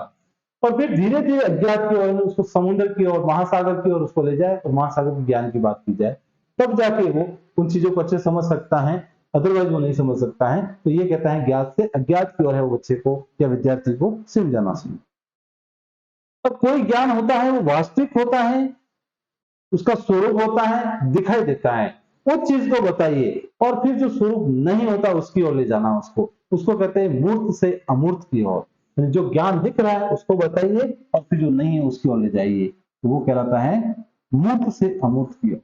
[SPEAKER 1] और फिर धीरे धीरे अज्ञात की ओर, उसको समुद्र की ओर, महासागर की ओर उसको ले जाए और महासागर के ज्ञान की बात की जाए, तब जाके वो उन चीजों को अच्छे समझ सकता है, अदरवाइज वो नहीं समझ सकता है। तो ये कहता है ज्ञात से अज्ञात की ओर है वो बच्चे को या विद्यार्थी को सिम जाना चाहिए। अब कोई ज्ञान होता है वो वास्तविक होता है, उसका स्वरूप होता है, दिखाई देता है, उस चीज को बताइए, और फिर जो स्वरूप नहीं होता उसकी ओर ले जाना, उसको कहते हैं मूर्त से अमूर्त की ओर। जो ज्ञान दिख रहा है उसको बताइए और फिर जो नहीं है उसकी ओर ले जाइए, तो वो कहलाता है मूर्त से अमूर्त की ओर।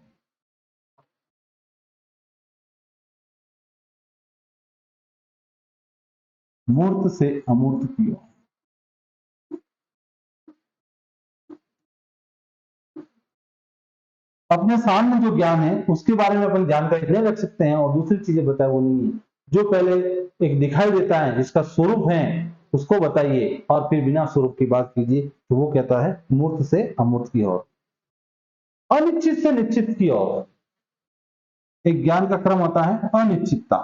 [SPEAKER 1] मूर्त से अमूर्त की ओर। अपने सामने जो ज्ञान है उसके बारे में अपन जानकारी नहीं रख सकते हैं और दूसरी चीजें बताए वो नहीं है। जो पहले एक दिखाई देता है जिसका स्वरूप है उसको बताइए और फिर बिना स्वरूप की बात कीजिए, तो वो कहता है मूर्त से अमूर्त की ओर। अनिश्चित से निश्चित की ओर एक ज्ञान का क्रम होता है अनिश्चितता।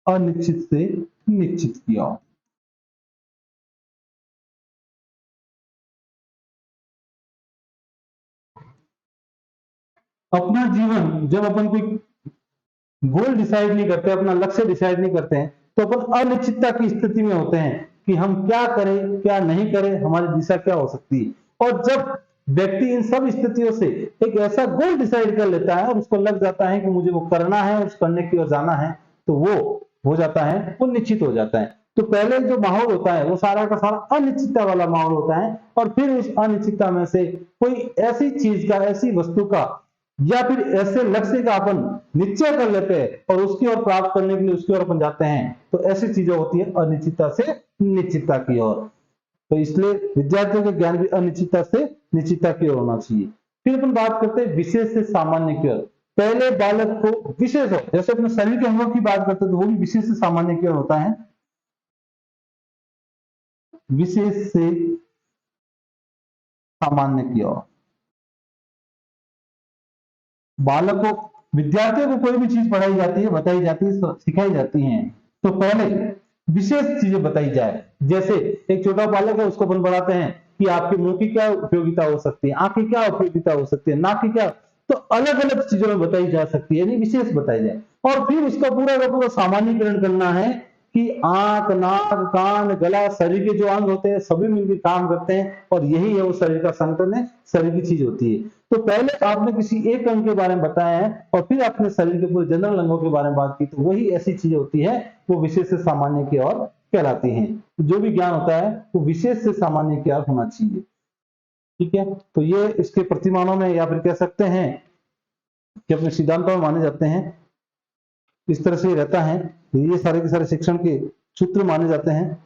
[SPEAKER 1] अनिश्चित से निश्चित की ओर। अपना जीवन जब अपन कोई गोल डिसाइड नहीं करते, अपना लक्ष्य डिसाइड नहीं करते हैं, तो अपन अनिश्चितता की स्थिति में होते हैं कि हम क्या करें क्या नहीं करें, हमारी दिशा क्या हो सकती है। और जब व्यक्ति इन सब स्थितियों से एक ऐसा गोल डिसाइड कर लेता है और उसको लग जाता है कि मुझे वो करना है और उस करने की ओर जाना है, तो वो हो जाता है, वो निश्चित हो जाता है। तो पहले जो माहौल होता है वो सारा का सारा अनिश्चितता वाला माहौल होता है, और फिर उस अनिश्चितता में से कोई ऐसी चीज का, ऐसी वस्तु का या फिर ऐसे लक्ष्य का अपन निश्चय कर लेते हैं और उसकी ओर प्राप्त करने के लिए उसकी ओर अपन जाते हैं, तो ऐसी चीजें होती है अनिश्चितता से निश्चितता की ओर। तो इसलिए विद्यार्थियों का ज्ञान भी अनिश्चितता से निश्चितता की ओर होना चाहिए। फिर अपन बात करते हैं विशेष से सामान्य की ओर। पहले बालक को विशेष हो, जैसे अपने शरीर के अंगों की बात करते हैं तो वो भी विशेष से सामान्य की ओर होता है। विशेष से सामान्य की ओर बालकों, विद्यार्थियों को कोई भी चीज पढ़ाई जाती है, बताई जाती है, सिखाई जाती है, तो पहले विशेष चीजें बताई जाए। जैसे एक छोटा बालक है उसको अपन पढ़ाते हैं कि आपके मुंह की क्या उपयोगिता हो सकती है, आंख की क्या उपयोगिता हो सकती है, नाक की क्या, तो अलग अलग चीजों में बताई जा सकती है, यानी विशेष बताई जाए। और फिर इसका पूरा का पूरा सामान्यीकरण करना है कि आंख, नाक, कान, गला, शरीर के जो अंग होते हैं सभी मिलकर काम करते हैं और यही है वो शरीर का संगठन है, शरीर की चीज होती है। तो पहले आपने किसी एक अंग के बारे में बताया है और फिर आपने शरीर के पूरे जनरल अंगों के बारे में बात की, तो वही ऐसी चीजें होती है वो विशेष से सामान्य की ओर कहलाती हैं। जो भी ज्ञान होता है वो विशेष से सामान्य की ओर होना चाहिए। ठीक है, तो ये इसके प्रतिमानों में या फिर कह सकते हैं कि अपने सिद्धांतों में माने जाते हैं, इस तरह से रहता है। ये सारे के सारे शिक्षण के सूत्र माने जाते हैं।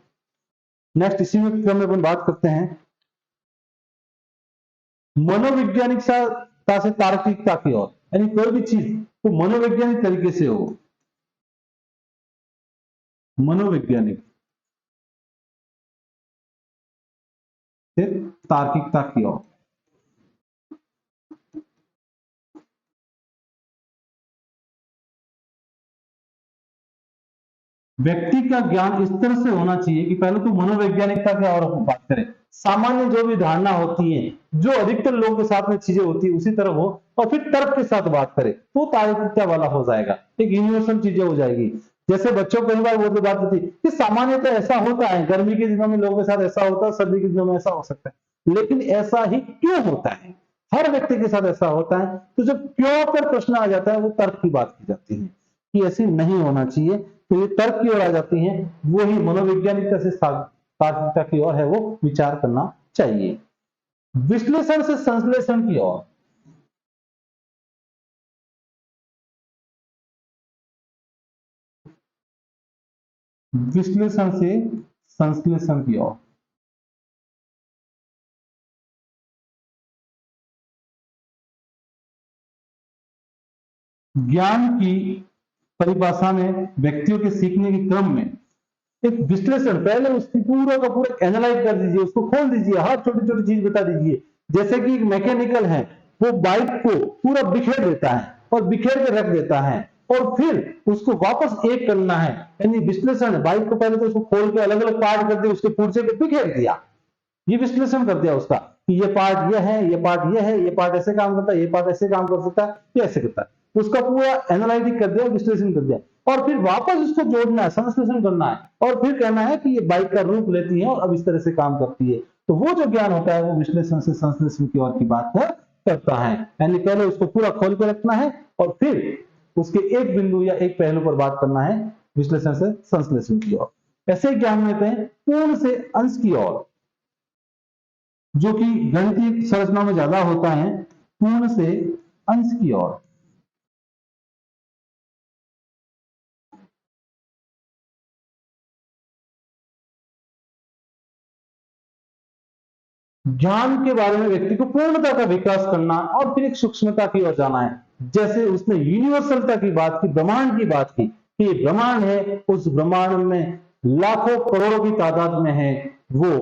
[SPEAKER 1] नेक्स्ट इसी में क्रम में अपन बात करते हैं मनोवैज्ञानिकता से तार्किकता की ओर, यानी कोई भी चीज वो मनोवैज्ञानिक तरीके से हो। मनोवैज्ञानिक से तार्किकता की ओर। व्यक्ति का ज्ञान इस तरह से होना चाहिए कि पहले तो मनोवैज्ञानिकता की ओर बात करें, सामान्य जो भी धारणा होती है, जो अधिकतर लोगों के साथ में चीजें होती है उसी तरह हो, और फिर तर्क के साथ बात करें तो तार्किकता वाला हो जाएगा, एक यूनिवर्सल चीजें हो जाएगी। जैसे बच्चों को कई बार वो बात होती है कि सामान्यतः ऐसा होता है, गर्मी के दिनों में लोगों के साथ ऐसा होता है, सर्दी के दिनों में ऐसा हो सकता है, लेकिन ऐसा ही क्यों होता है, हर व्यक्ति के साथ ऐसा होता है। तो जब क्यों पर प्रश्न आ जाता है वो तर्क की बात की जाती है कि ऐसी नहीं होना चाहिए, तो ये तर्क की ओर आ जाती हैं, वो ही मनोवैज्ञानिकता से तार्किकता की ओर है वो विचार करना चाहिए। विश्लेषण से संश्लेषण की ओर। विश्लेषण से संश्लेषण की ओर। ज्ञान की परिभाषा में व्यक्तियों के सीखने के क्रम में एक विश्लेषण, पहले उसकी पूरा का पूरा एनालाइज कर दीजिए, उसको खोल दीजिए, हर छोटी छोटी चीज बता दीजिए। जैसे कि एक मैकेनिकल है, वो बाइक को पूरा बिखेर देता है और बिखेर के रख देता है और फिर उसको वापस एक करना है, यानी विश्लेषण। बाइक को पहले तो उसको खोल के अलग अलग पार्ट कर दिया, उसके पुर्जे पे बिखेर दिया, ये विश्लेषण कर दिया उसका कि ये पार्ट ये है, ये पार्ट ये है, ये पार्ट ऐसे काम करता है, ये पार्ट ऐसे काम कर सकता है, ये ऐसे करता है। उसका पूरा एनालिटिक कर दिया, विश्लेषण कर दिया, और फिर वापस उसको जोड़ना है, संश्लेषण करना है, और फिर कहना है कि ये बाइक का रूप लेती है और अब इस तरह से काम करती है। तो वो जो ज्ञान होता है वो विश्लेषण से संश्लेषण की ओर की बात करता है। यानी पहले उसको पूरा खोल के रखना है और फिर उसके एक बिंदु या एक पहलू पर बात करना है, विश्लेषण से संश्लेषण की ओर। ऐसे ज्ञान लेते हैं पूर्ण से अंश की ओर, जो कि गणितीय संरचना में ज्यादा होता है, पूर्ण से अंश की ओर। ज्ञान के बारे में व्यक्ति को पूर्णता का विकास करना और फिर एक सूक्ष्मता की ओर जाना है। जैसे उसने यूनिवर्सलता की बात की, ब्रह्मांड की बात की कि ये ब्रह्मांड है, उस ब्रह्मांड में लाखों करोड़ों की तादाद में है वो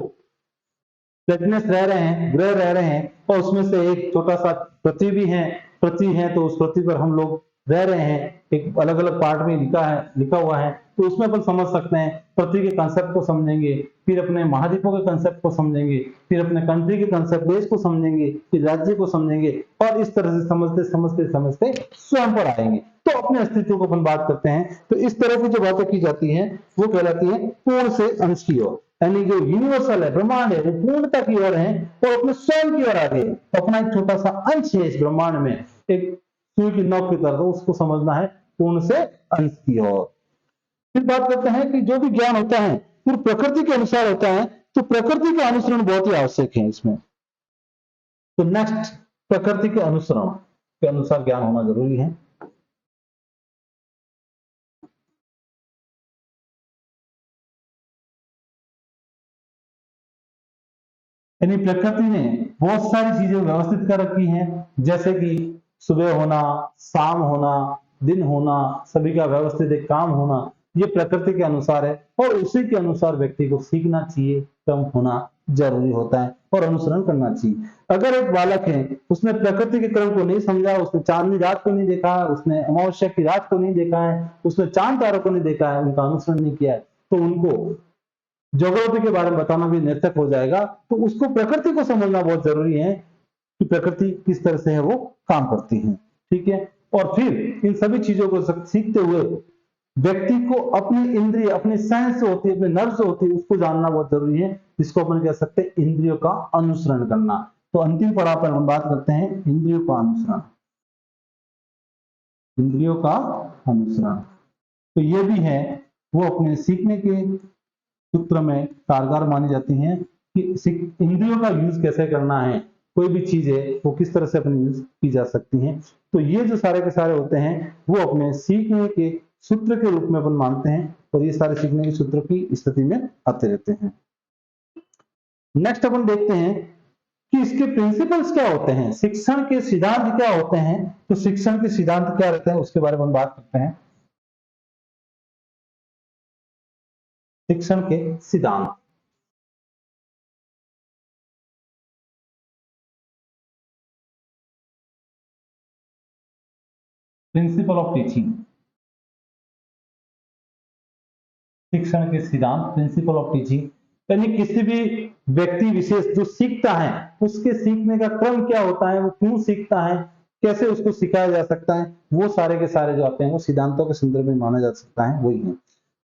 [SPEAKER 1] प्लेनेट्स रह रहे हैं, ग्रह रह रहे हैं, और उसमें से एक छोटा सा पृथ्वी भी है। पृथ्वी है तो उस पृथ्वी पर हम लोग रह रहे हैं, एक अलग अलग पार्ट में लिखा हुआ है, तो उसमें अपन समझ सकते हैं। पृथ्वी के कंसेप्ट को समझेंगे, फिर अपने महाद्वीपों के कंसेप्ट को समझेंगे, फिर अपने कंट्री के कंसेप्ट, देश को समझेंगे, फिर राज्य को समझेंगे, और इस तरह से समझते समझते समझते स्वयं पर आएंगे तो अपने अस्तित्व को अपन बात करते हैं। तो इस तरह की जो बातें की जाती हैं वो कहलाती है पूर्ण से अंश की ओर। यानी जो यूनिवर्सल है, ब्रह्मांड है, वो पूर्णता की ओर है और अपने स्वयं की ओर आगे है। तो अपना एक छोटा सा अंश है इस ब्रह्मांड में, एक सुई की नोक की तरह, तो उसको समझना है पूर्ण से अंश की ओर। फिर बात करते हैं कि जो भी ज्ञान होता है वो प्रकृति के अनुसार होता है, तो प्रकृति का अनुसरण बहुत ही आवश्यक है इसमें। तो नेक्स्ट, प्रकृति के अनुसरण के अनुसार ज्ञान होना जरूरी है। यानी प्रकृति ने बहुत सारी चीजें व्यवस्थित कर रखी हैं, जैसे कि सुबह होना, शाम होना, दिन होना, सभी का व्यवस्थित एक काम होना, ये प्रकृति के अनुसार है और उसी के अनुसार व्यक्ति को सीखना चाहिए, क्रम होना जरूरी होता है और अनुसरण करना चाहिए। अगर एक बालक है, उसने प्रकृति के क्रम को नहीं समझा, उसने चांदनी रात को नहीं देखा, उसने अमावस्या की रात को नहीं देखा है, उसने चांद तारों को नहीं देखा है, उनका अनुसरण नहीं किया है, तो उनको ज्योग्राफी के बारे में बताना भी निरर्थक हो जाएगा। तो उसको प्रकृति को समझना बहुत जरूरी है कि प्रकृति किस तरह से है वो काम करती है, ठीक है। और फिर इन सभी चीजों को सीखते हुए व्यक्ति को अपनी इंद्रिय, अपनी सेंस होती है, अपने नर्व्स होती है, उसको जानना बहुत जरूरी है, जिसको अपन कह सकते हैं इंद्रियों का अनुसरण करना। तो अंतिम पड़ाव पर हम बात करते हैं इंद्रियों का अनुसरण। इंद्रियों का अनुसरण, तो ये भी है वो अपने सीखने के सूत्र में कारगर मानी जाती हैं कि इंद्रियों का यूज कैसे करना है, कोई भी चीज है वो किस तरह से अपनी यूज की जा सकती है। तो ये जो सारे के सारे होते हैं वो अपने सीखने के सूत्र के रूप में अपन मानते हैं और ये सारे सीखने के सूत्र की स्थिति में आते रहते हैं। नेक्स्ट अपन देखते हैं कि इसके प्रिंसिपल्स क्या होते हैं, शिक्षण के सिद्धांत क्या होते हैं। तो शिक्षण के सिद्धांत क्या रहते हैं उसके बारे में बात करते हैं। शिक्षण के सिद्धांत, प्रिंसिपल ऑफ टीचिंग, शिक्षण के सिद्धांत, प्रिंसिपल ऑफ टीचिंग, यानी किसी भी व्यक्ति विशेष जो सीखता है उसके सीखने का क्रम क्या होता है, वो क्यों सीखता है, कैसे उसको सिखाया जा सकता है, वो सारे के सारे जो आते हैं वो सिद्धांतों के संदर्भ में माना जा सकता है, वही है।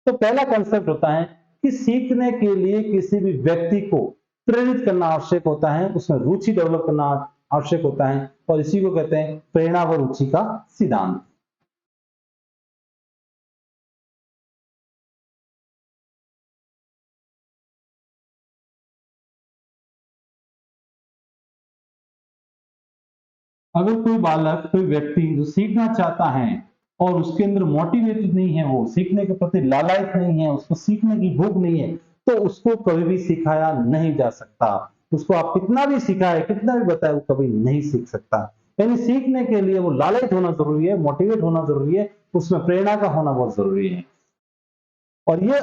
[SPEAKER 1] तो पहला कंसेप्ट होता है कि सीखने के लिए किसी भी व्यक्ति को प्रेरित करना आवश्यक होता है, उसमें रुचि डेवलप करना आवश्यक होता है और इसी को कहते हैं प्रेरणा व रुचि का सिद्धांत। अगर कोई बालक, कोई व्यक्ति जो सीखना चाहता है और उसके अंदर मोटिवेटेड नहीं है, वो सीखने के प्रति लालायित नहीं है, उसको सीखने की भूख नहीं है, तो उसको कभी भी सिखाया नहीं जा सकता। उसको आप कितना भी सिखाए, कितना भी बताए, वो कभी नहीं सीख सकता। यानी सीखने के लिए वो लालायित होना जरूरी है, मोटिवेट होना जरूरी है, उसमें प्रेरणा का होना बहुत जरूरी है और ये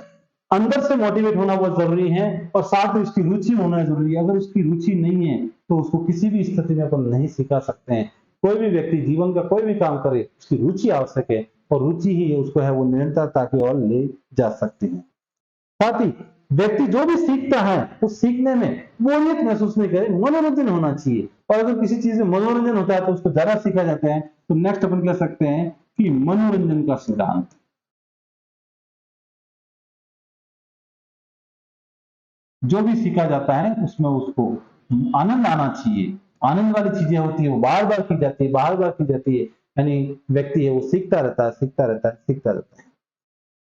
[SPEAKER 1] अंदर से मोटिवेट होना बहुत जरूरी है और साथ ही उसकी रुचि होना जरूरी है। अगर उसकी रुचि नहीं है तो उसको किसी भी स्थिति में अपन नहीं सिखा सकते हैं। कोई भी व्यक्ति जीवन का कोई भी काम करे, उसकी रुचि आवश्यक है और रुचि ही उसको है वो निरंतरता की ओर ले जा सकती है। साथ ही व्यक्ति जो भी सीखता है उस सीखने में बोरियत महसूस नहीं करे, मनोरंजन होना चाहिए। और अगर किसी चीज में मनोरंजन होता है तो उसको ज्यादा सीखा जाता है। तो नेक्स्ट अपन कह सकते हैं कि मनोरंजन का सिद्धांत। जो भी सीखा जाता है उसमें उसको आनंद आना चाहिए। आनंद वाली चीजें होती है वो बार बार की जाती है, बार बार की जाती है। यानी व्यक्ति है वो सीखता रहता है, सीखता रहता है, सीखता रहता है।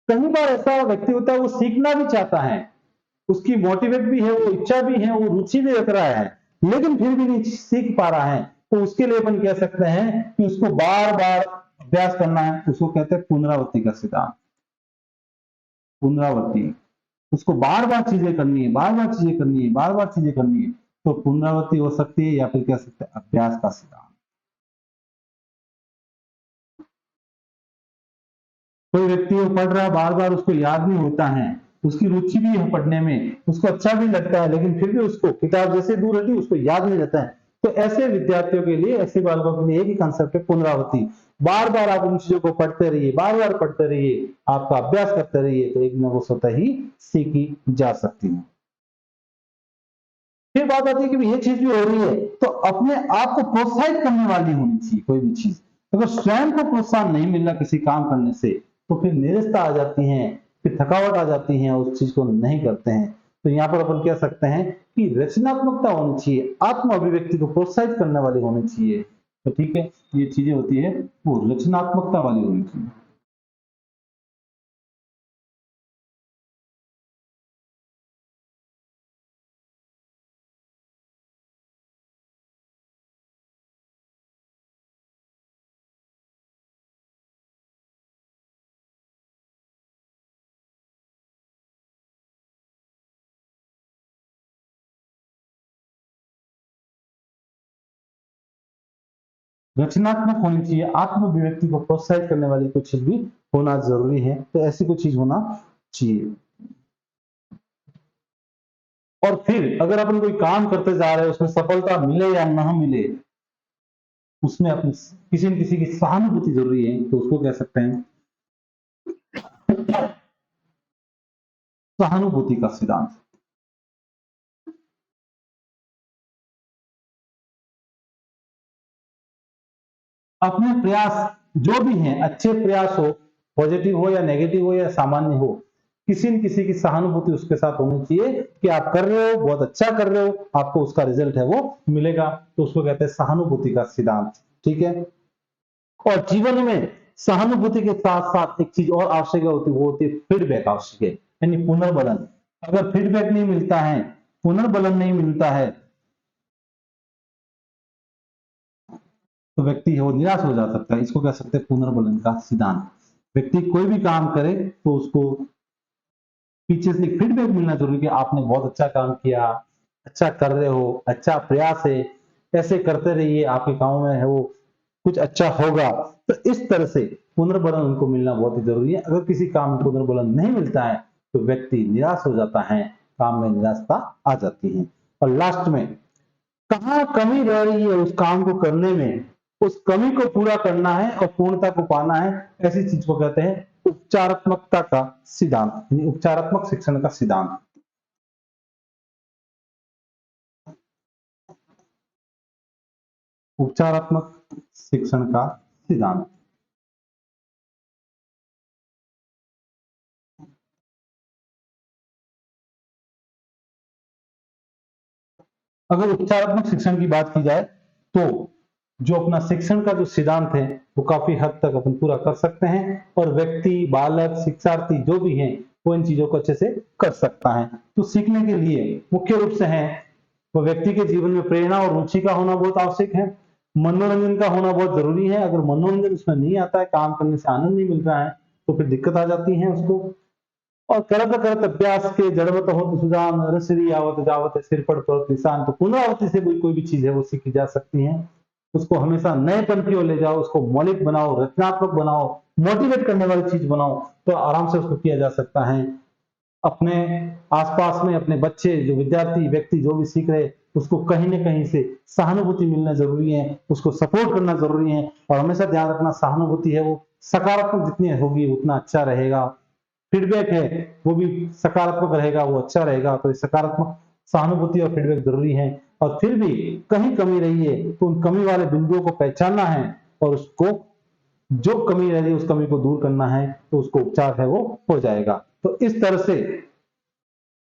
[SPEAKER 1] कई बार ऐसा व्यक्ति होता है वो सीखना भी चाहता है, उसकी मोटिवेट भी है, वो इच्छा भी है, वो रुचि भी रख रहा है, लेकिन फिर भी नहीं सीख पा रहा है। तो उसके लिए अपन कह सकते हैं कि उसको बार बार अभ्यास करना है। उसको कहते हैं पुनरावृत्ति का सिद्धांत। पुनरावृत्ति, उसको बार बार चीजें करनी है, बार बार चीजें करनी है, बार बार चीजें करनी है। तो पुनरावृत्ति हो सकती है या फिर कह सकते हैं अभ्यास का सिद्धांत। कोई व्यक्ति वो पढ़ रहा है, बार बार उसको याद नहीं होता है, उसकी रुचि भी है पढ़ने में, उसको अच्छा भी लगता है, लेकिन फिर भी उसको किताब जैसे दूर रहती है उसको याद नहीं रहता है। तो ऐसे विद्यार्थियों के लिए, ऐसे बालकों के लिए एक ही कंसेप्ट है पुनरावृत्ति। बार बार आप उन चीजों को पढ़ते रहिए, बार बार पढ़ते रहिए, आपका अभ्यास करते रहिए, तो एक दिन वो स्वतः ही सीखी जा सकती है। फिर बात आती है कि ये चीज भी हो रही है तो अपने आप को प्रोत्साहित करने वाली होनी चाहिए। कोई भी चीज अगर स्वयं को प्रोत्साहन नहीं मिल रहा किसी काम करने से तो फिर निरस्ता आ जाती है, फिर थकावट आ जाती है, उस चीज को नहीं करते हैं। तो यहाँ पर अपन कह सकते हैं कि रचनात्मकता होनी चाहिए, आत्म अभिव्यक्ति को प्रोत्साहित करने वाली होनी चाहिए। तो ठीक है, ये चीजें होती है वो रचनात्मकता वाली होनी चाहिए। रचनात्मक होनी चाहिए, आत्म अभिव्यक्ति को प्रोत्साहित करने वाली कुछ चीज भी होना जरूरी है। तो ऐसी कुछ चीज होना चाहिए। और फिर अगर अपन कोई काम करते जा रहे हैं उसमें सफलता मिले या ना मिले, उसमें अपनी किसी न किसी की सहानुभूति जरूरी है। तो उसको कह सकते हैं सहानुभूति का सिद्धांत। अपने प्रयास जो भी हैं, अच्छे प्रयास हो, पॉजिटिव हो या नेगेटिव हो या सामान्य हो, किसी न किसी की सहानुभूति उसके साथ होनी चाहिए कि आप कर रहे हो, बहुत अच्छा कर रहे हो, आपको उसका रिजल्ट है वो मिलेगा। तो उसको कहते हैं सहानुभूति का सिद्धांत। ठीक है। और जीवन में सहानुभूति के साथ साथ एक चीज और आवश्यक होती है, वो होती है फीडबैक आवश्यक है, यानी पुनर्बलन। अगर फीडबैक नहीं मिलता है, पुनर्बलन नहीं मिलता है, तो व्यक्ति वो निराश हो जा सकता है। इसको कह सकते हैं पुनर्बलन का सिद्धांत। व्यक्ति कोई भी काम करे तो उसको पीछे से फीडबैक मिलना जरूरी है कि आपने बहुत अच्छा काम किया, अच्छा कर रहे हो, अच्छा प्रयास है, ऐसे करते रहिए, आपके काम में है वो कुछ अच्छा होगा। तो इस तरह से पुनर्बलन उनको मिलना बहुत ही जरूरी है। अगर किसी काम में पुनर्बलन नहीं मिलता है तो व्यक्ति निराश हो जाता है, काम में निराशा आ जाती है। और लास्ट में कहाँ कमी रह रही है उस काम को करने में, उस कमी को पूरा करना है और पूर्णता को पाना है, ऐसी चीज को कहते हैं उपचारात्मकता का सिद्धांत, यानी उपचारात्मक शिक्षण का सिद्धांत। उपचारात्मक शिक्षण का सिद्धांत। अगर उपचारात्मक शिक्षण की बात की जाए तो जो अपना शिक्षण का जो सिद्धांत है वो काफी हद तक अपन पूरा कर सकते हैं और व्यक्ति, बालक, शिक्षार्थी जो भी हैं वो इन चीजों को अच्छे से कर सकता है। तो सीखने के लिए मुख्य रूप से है वो व्यक्ति के जीवन में प्रेरणा और रुचि का होना बहुत आवश्यक है। मनोरंजन का होना बहुत जरूरी है। अगर मनोरंजन उसमें नहीं आता है, काम करने से आनंद नहीं मिल रहा है, तो फिर दिक्कत आ जाती है उसको। और करत करत अभ्यास के जड़वत होत सुजान रसरी आवत जावत सिर पर पड़त निशान। तो पुनरावृत्ति से कोई भी चीज है वो सीखी जा सकती है। उसको हमेशा नएपन की ओर ले जाओ, उसको मौलिक बनाओ, रचनात्मक बनाओ, मोटिवेट करने वाली चीज बनाओ, तो आराम से उसको किया जा सकता है। अपने आसपास में अपने बच्चे, जो विद्यार्थी, व्यक्ति जो भी सीख रहे, उसको कहीं ना कहीं से सहानुभूति मिलना जरूरी है, उसको सपोर्ट करना जरूरी है। और हमेशा ध्यान रखना, सहानुभूति है वो सकारात्मक जितनी होगी उतना अच्छा रहेगा। फीडबैक है वो भी सकारात्मक रहेगा, वो अच्छा रहेगा। तो सकारात्मक सहानुभूति और फीडबैक जरूरी है। और फिर भी कहीं कमी रही है तो उन कमी वाले बिंदुओं को पहचानना है और उसको, जो कमी रह रही है उस कमी को दूर करना है, तो उसको उपचार है वो हो जाएगा। तो इस तरह से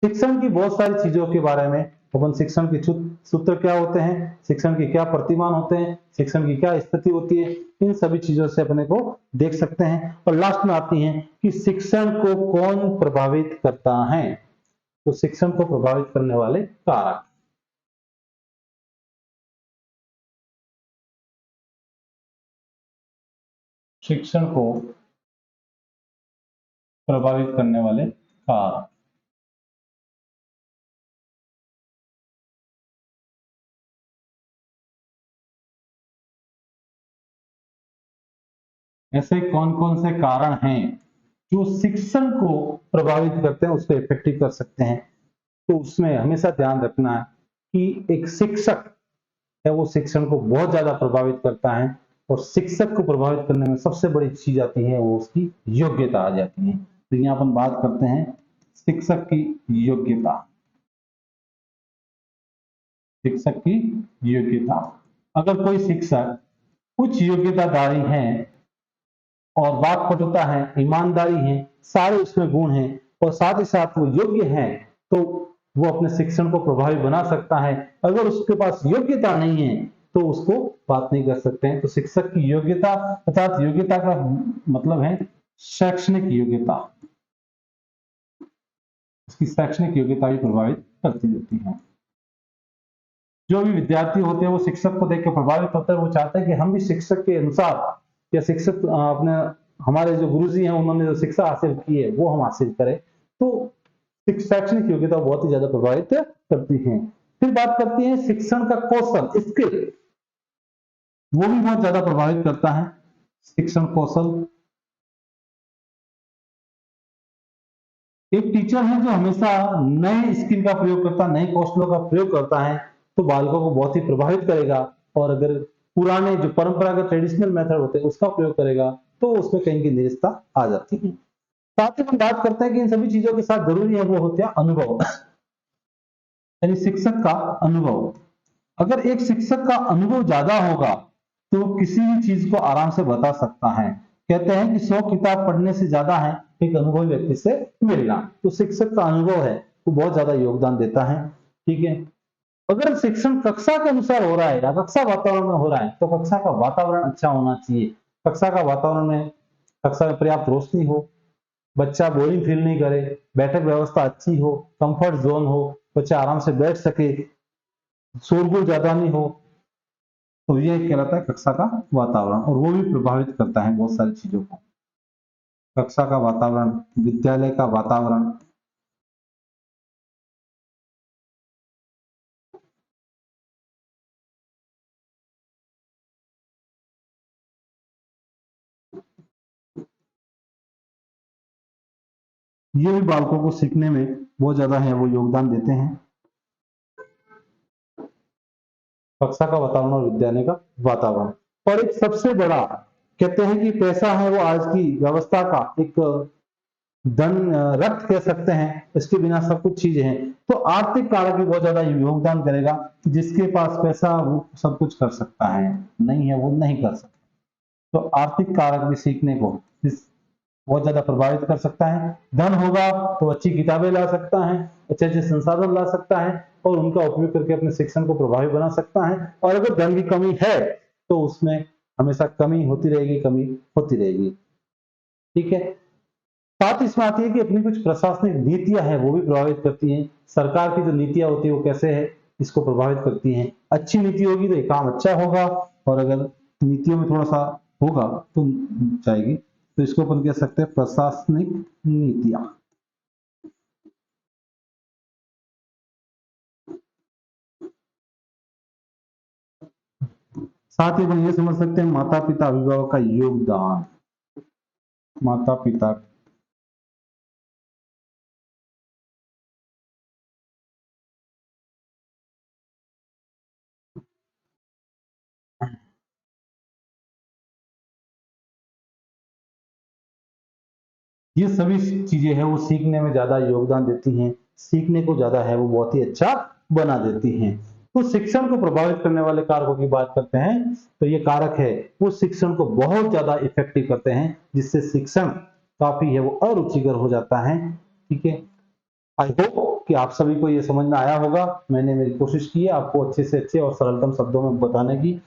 [SPEAKER 1] शिक्षण की बहुत सारी चीजों के बारे में, अपन शिक्षण के सूत्र क्या होते हैं, शिक्षण के क्या प्रतिमान होते हैं, शिक्षण की क्या स्थिति होती है, इन सभी चीजों से अपने को देख सकते हैं। और लास्ट में आती है कि शिक्षण को कौन प्रभावित करता है। तो शिक्षण को प्रभावित करने वाले कारक, शिक्षण को प्रभावित करने वाले कारक, ऐसे कौन कौन से कारण हैं जो शिक्षण को प्रभावित करते हैं, उसको इफेक्टिव कर सकते हैं। तो उसमें हमेशा ध्यान रखना है कि एक शिक्षक है वो शिक्षण को बहुत ज्यादा प्रभावित करता है। और शिक्षक को प्रभावित करने में सबसे बड़ी चीज आती है वो उसकी योग्यता आ जाती है। तो यहाँ अपन बात करते हैं शिक्षक की योग्यता। शिक्षक की योग्यता, अगर कोई शिक्षक उच्च योग्यताधारी है और वाक्पटुता है, ईमानदारी है, सारे उसमें गुण हैं और साथ ही साथ वो योग्य है, तो वो अपने शिक्षण को प्रभावी बना सकता है। अगर उसके पास योग्यता नहीं है तो उसको बात नहीं कर सकते हैं। तो शिक्षक की योग्यता अर्थात योग्यता का मतलब है शैक्षणिक योग्यता, उसकी शैक्षणिक योग्यता भी प्रभावित करती रहती है। जो भी विद्यार्थी होते हैं वो शिक्षक को देख के प्रभावित होते हैं, वो चाहते हैं कि हम भी शिक्षक के अनुसार या शिक्षक अपने हमारे जो गुरुजी हैं उन्होंने जो शिक्षा हासिल की है वो हम हासिल करें। तो शैक्षणिक योग्यता बहुत ही ज्यादा प्रभावित करती है। फिर बात करते हैं शिक्षण का कौशल, स्किल, वो भी बहुत ज्यादा प्रभावित करता है। शिक्षण कौशल, एक टीचर है जो हमेशा नए स्किल का प्रयोग करता है, नए कौशलों का प्रयोग करता है, तो बालकों को बहुत ही प्रभावित करेगा। और अगर पुराने जो परंपरागत ट्रेडिशनल मेथड होते हैं उसका प्रयोग करेगा तो उसमें कहीं की निरस्ता आ जाती है। साथ ही हम बात करते हैं कि इन सभी चीजों के साथ जरूरी है वो होता है अनुभव, यानी शिक्षक का अनुभव। अगर एक शिक्षक का अनुभव ज्यादा होगा तो वो किसी भी चीज को आराम से बता सकता है। कहते हैं कि 100 किताब पढ़ने से ज्यादा है एक अनुभवी व्यक्ति से मिलना। तो शिक्षक का अनुभव है वो बहुत ज्यादा योगदान देता है। ठीक है, अगर शिक्षण कक्षा के अनुसार हो रहा है या कक्षा वातावरण में हो रहा है तो कक्षा का वातावरण अच्छा होना चाहिए। कक्षा का वातावरण में, कक्षा में पर्याप्त रोशनी हो, बच्चा बोरिंग फील नहीं करे, बैठक व्यवस्था अच्छी हो, कंफर्ट जोन हो, बच्चा आराम से बैठ सके, शोरगुल ज्यादा नहीं हो, तो ये कहलाता है कक्षा का वातावरण। और वो भी प्रभावित करता है बहुत सारी चीजों को। कक्षा का वातावरण, विद्यालय का वातावरण, ये भी बालकों को सीखने में बहुत ज्यादा है वो योगदान देते हैं। कक्षा का वातावरण और विद्यालय का वातावरण। और एक सबसे बड़ा, कहते हैं कि पैसा है वो आज की व्यवस्था का एक धन रक्त कह सकते हैं, इसके बिना सब कुछ चीजें हैं। तो आर्थिक कारक भी बहुत ज्यादा योगदान करेगा कि जिसके पास पैसा वो सब कुछ कर सकता है, नहीं है वो नहीं कर सकता। तो आर्थिक कारक भी सीखने को बहुत ज्यादा प्रभावित कर सकता है। धन होगा तो अच्छी किताबें ला सकता है, अच्छे अच्छे संसाधन ला सकता है और उनका उपयोग करके अपने शिक्षण को प्रभावी बना सकता है। और अगर धन की कमी है तो उसमें हमेशा कमी होती रहेगी, कमी होती रहेगी। ठीक है, साथ इसमें आती है कि अपनी कुछ प्रशासनिक नीतियां हैं वो भी प्रभावित करती हैं। सरकार की जो नीतियां होती है वो कैसे है इसको प्रभावित करती हैं। अच्छी नीति होगी तो ये काम अच्छा होगा, और अगर नीतियों में थोड़ा सा होगा तो जाएगी। तो इसको अपन कह सकते हैं प्रशासनिक नीतियां। साथ ही अपन ये समझ सकते हैं माता पिता अभिभावक का योगदान। माता पिता, ये सभी चीजें हैं वो सीखने में ज्यादा योगदान देती हैं, सीखने को ज्यादा है वो बहुत ही अच्छा बना देती हैं। तो शिक्षण को प्रभावित करने वाले कारकों की बात करते हैं तो ये कारक है वो शिक्षण को बहुत ज्यादा इफेक्टिव करते हैं, जिससे शिक्षण काफी है वो अरुचिकर हो जाता है। ठीक है, आई होप कि आप सभी को ये समझ में आया होगा। मैंने मेरी कोशिश की है आपको अच्छे से अच्छे और सरलतम शब्दों में बताने की।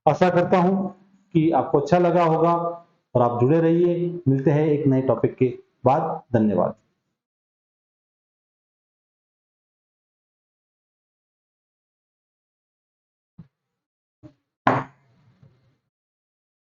[SPEAKER 1] आशा करता हूं कि आपको अच्छा लगा होगा और आप जुड़े रहिए। मिलते हैं एक नए टॉपिक के बाद। धन्यवाद।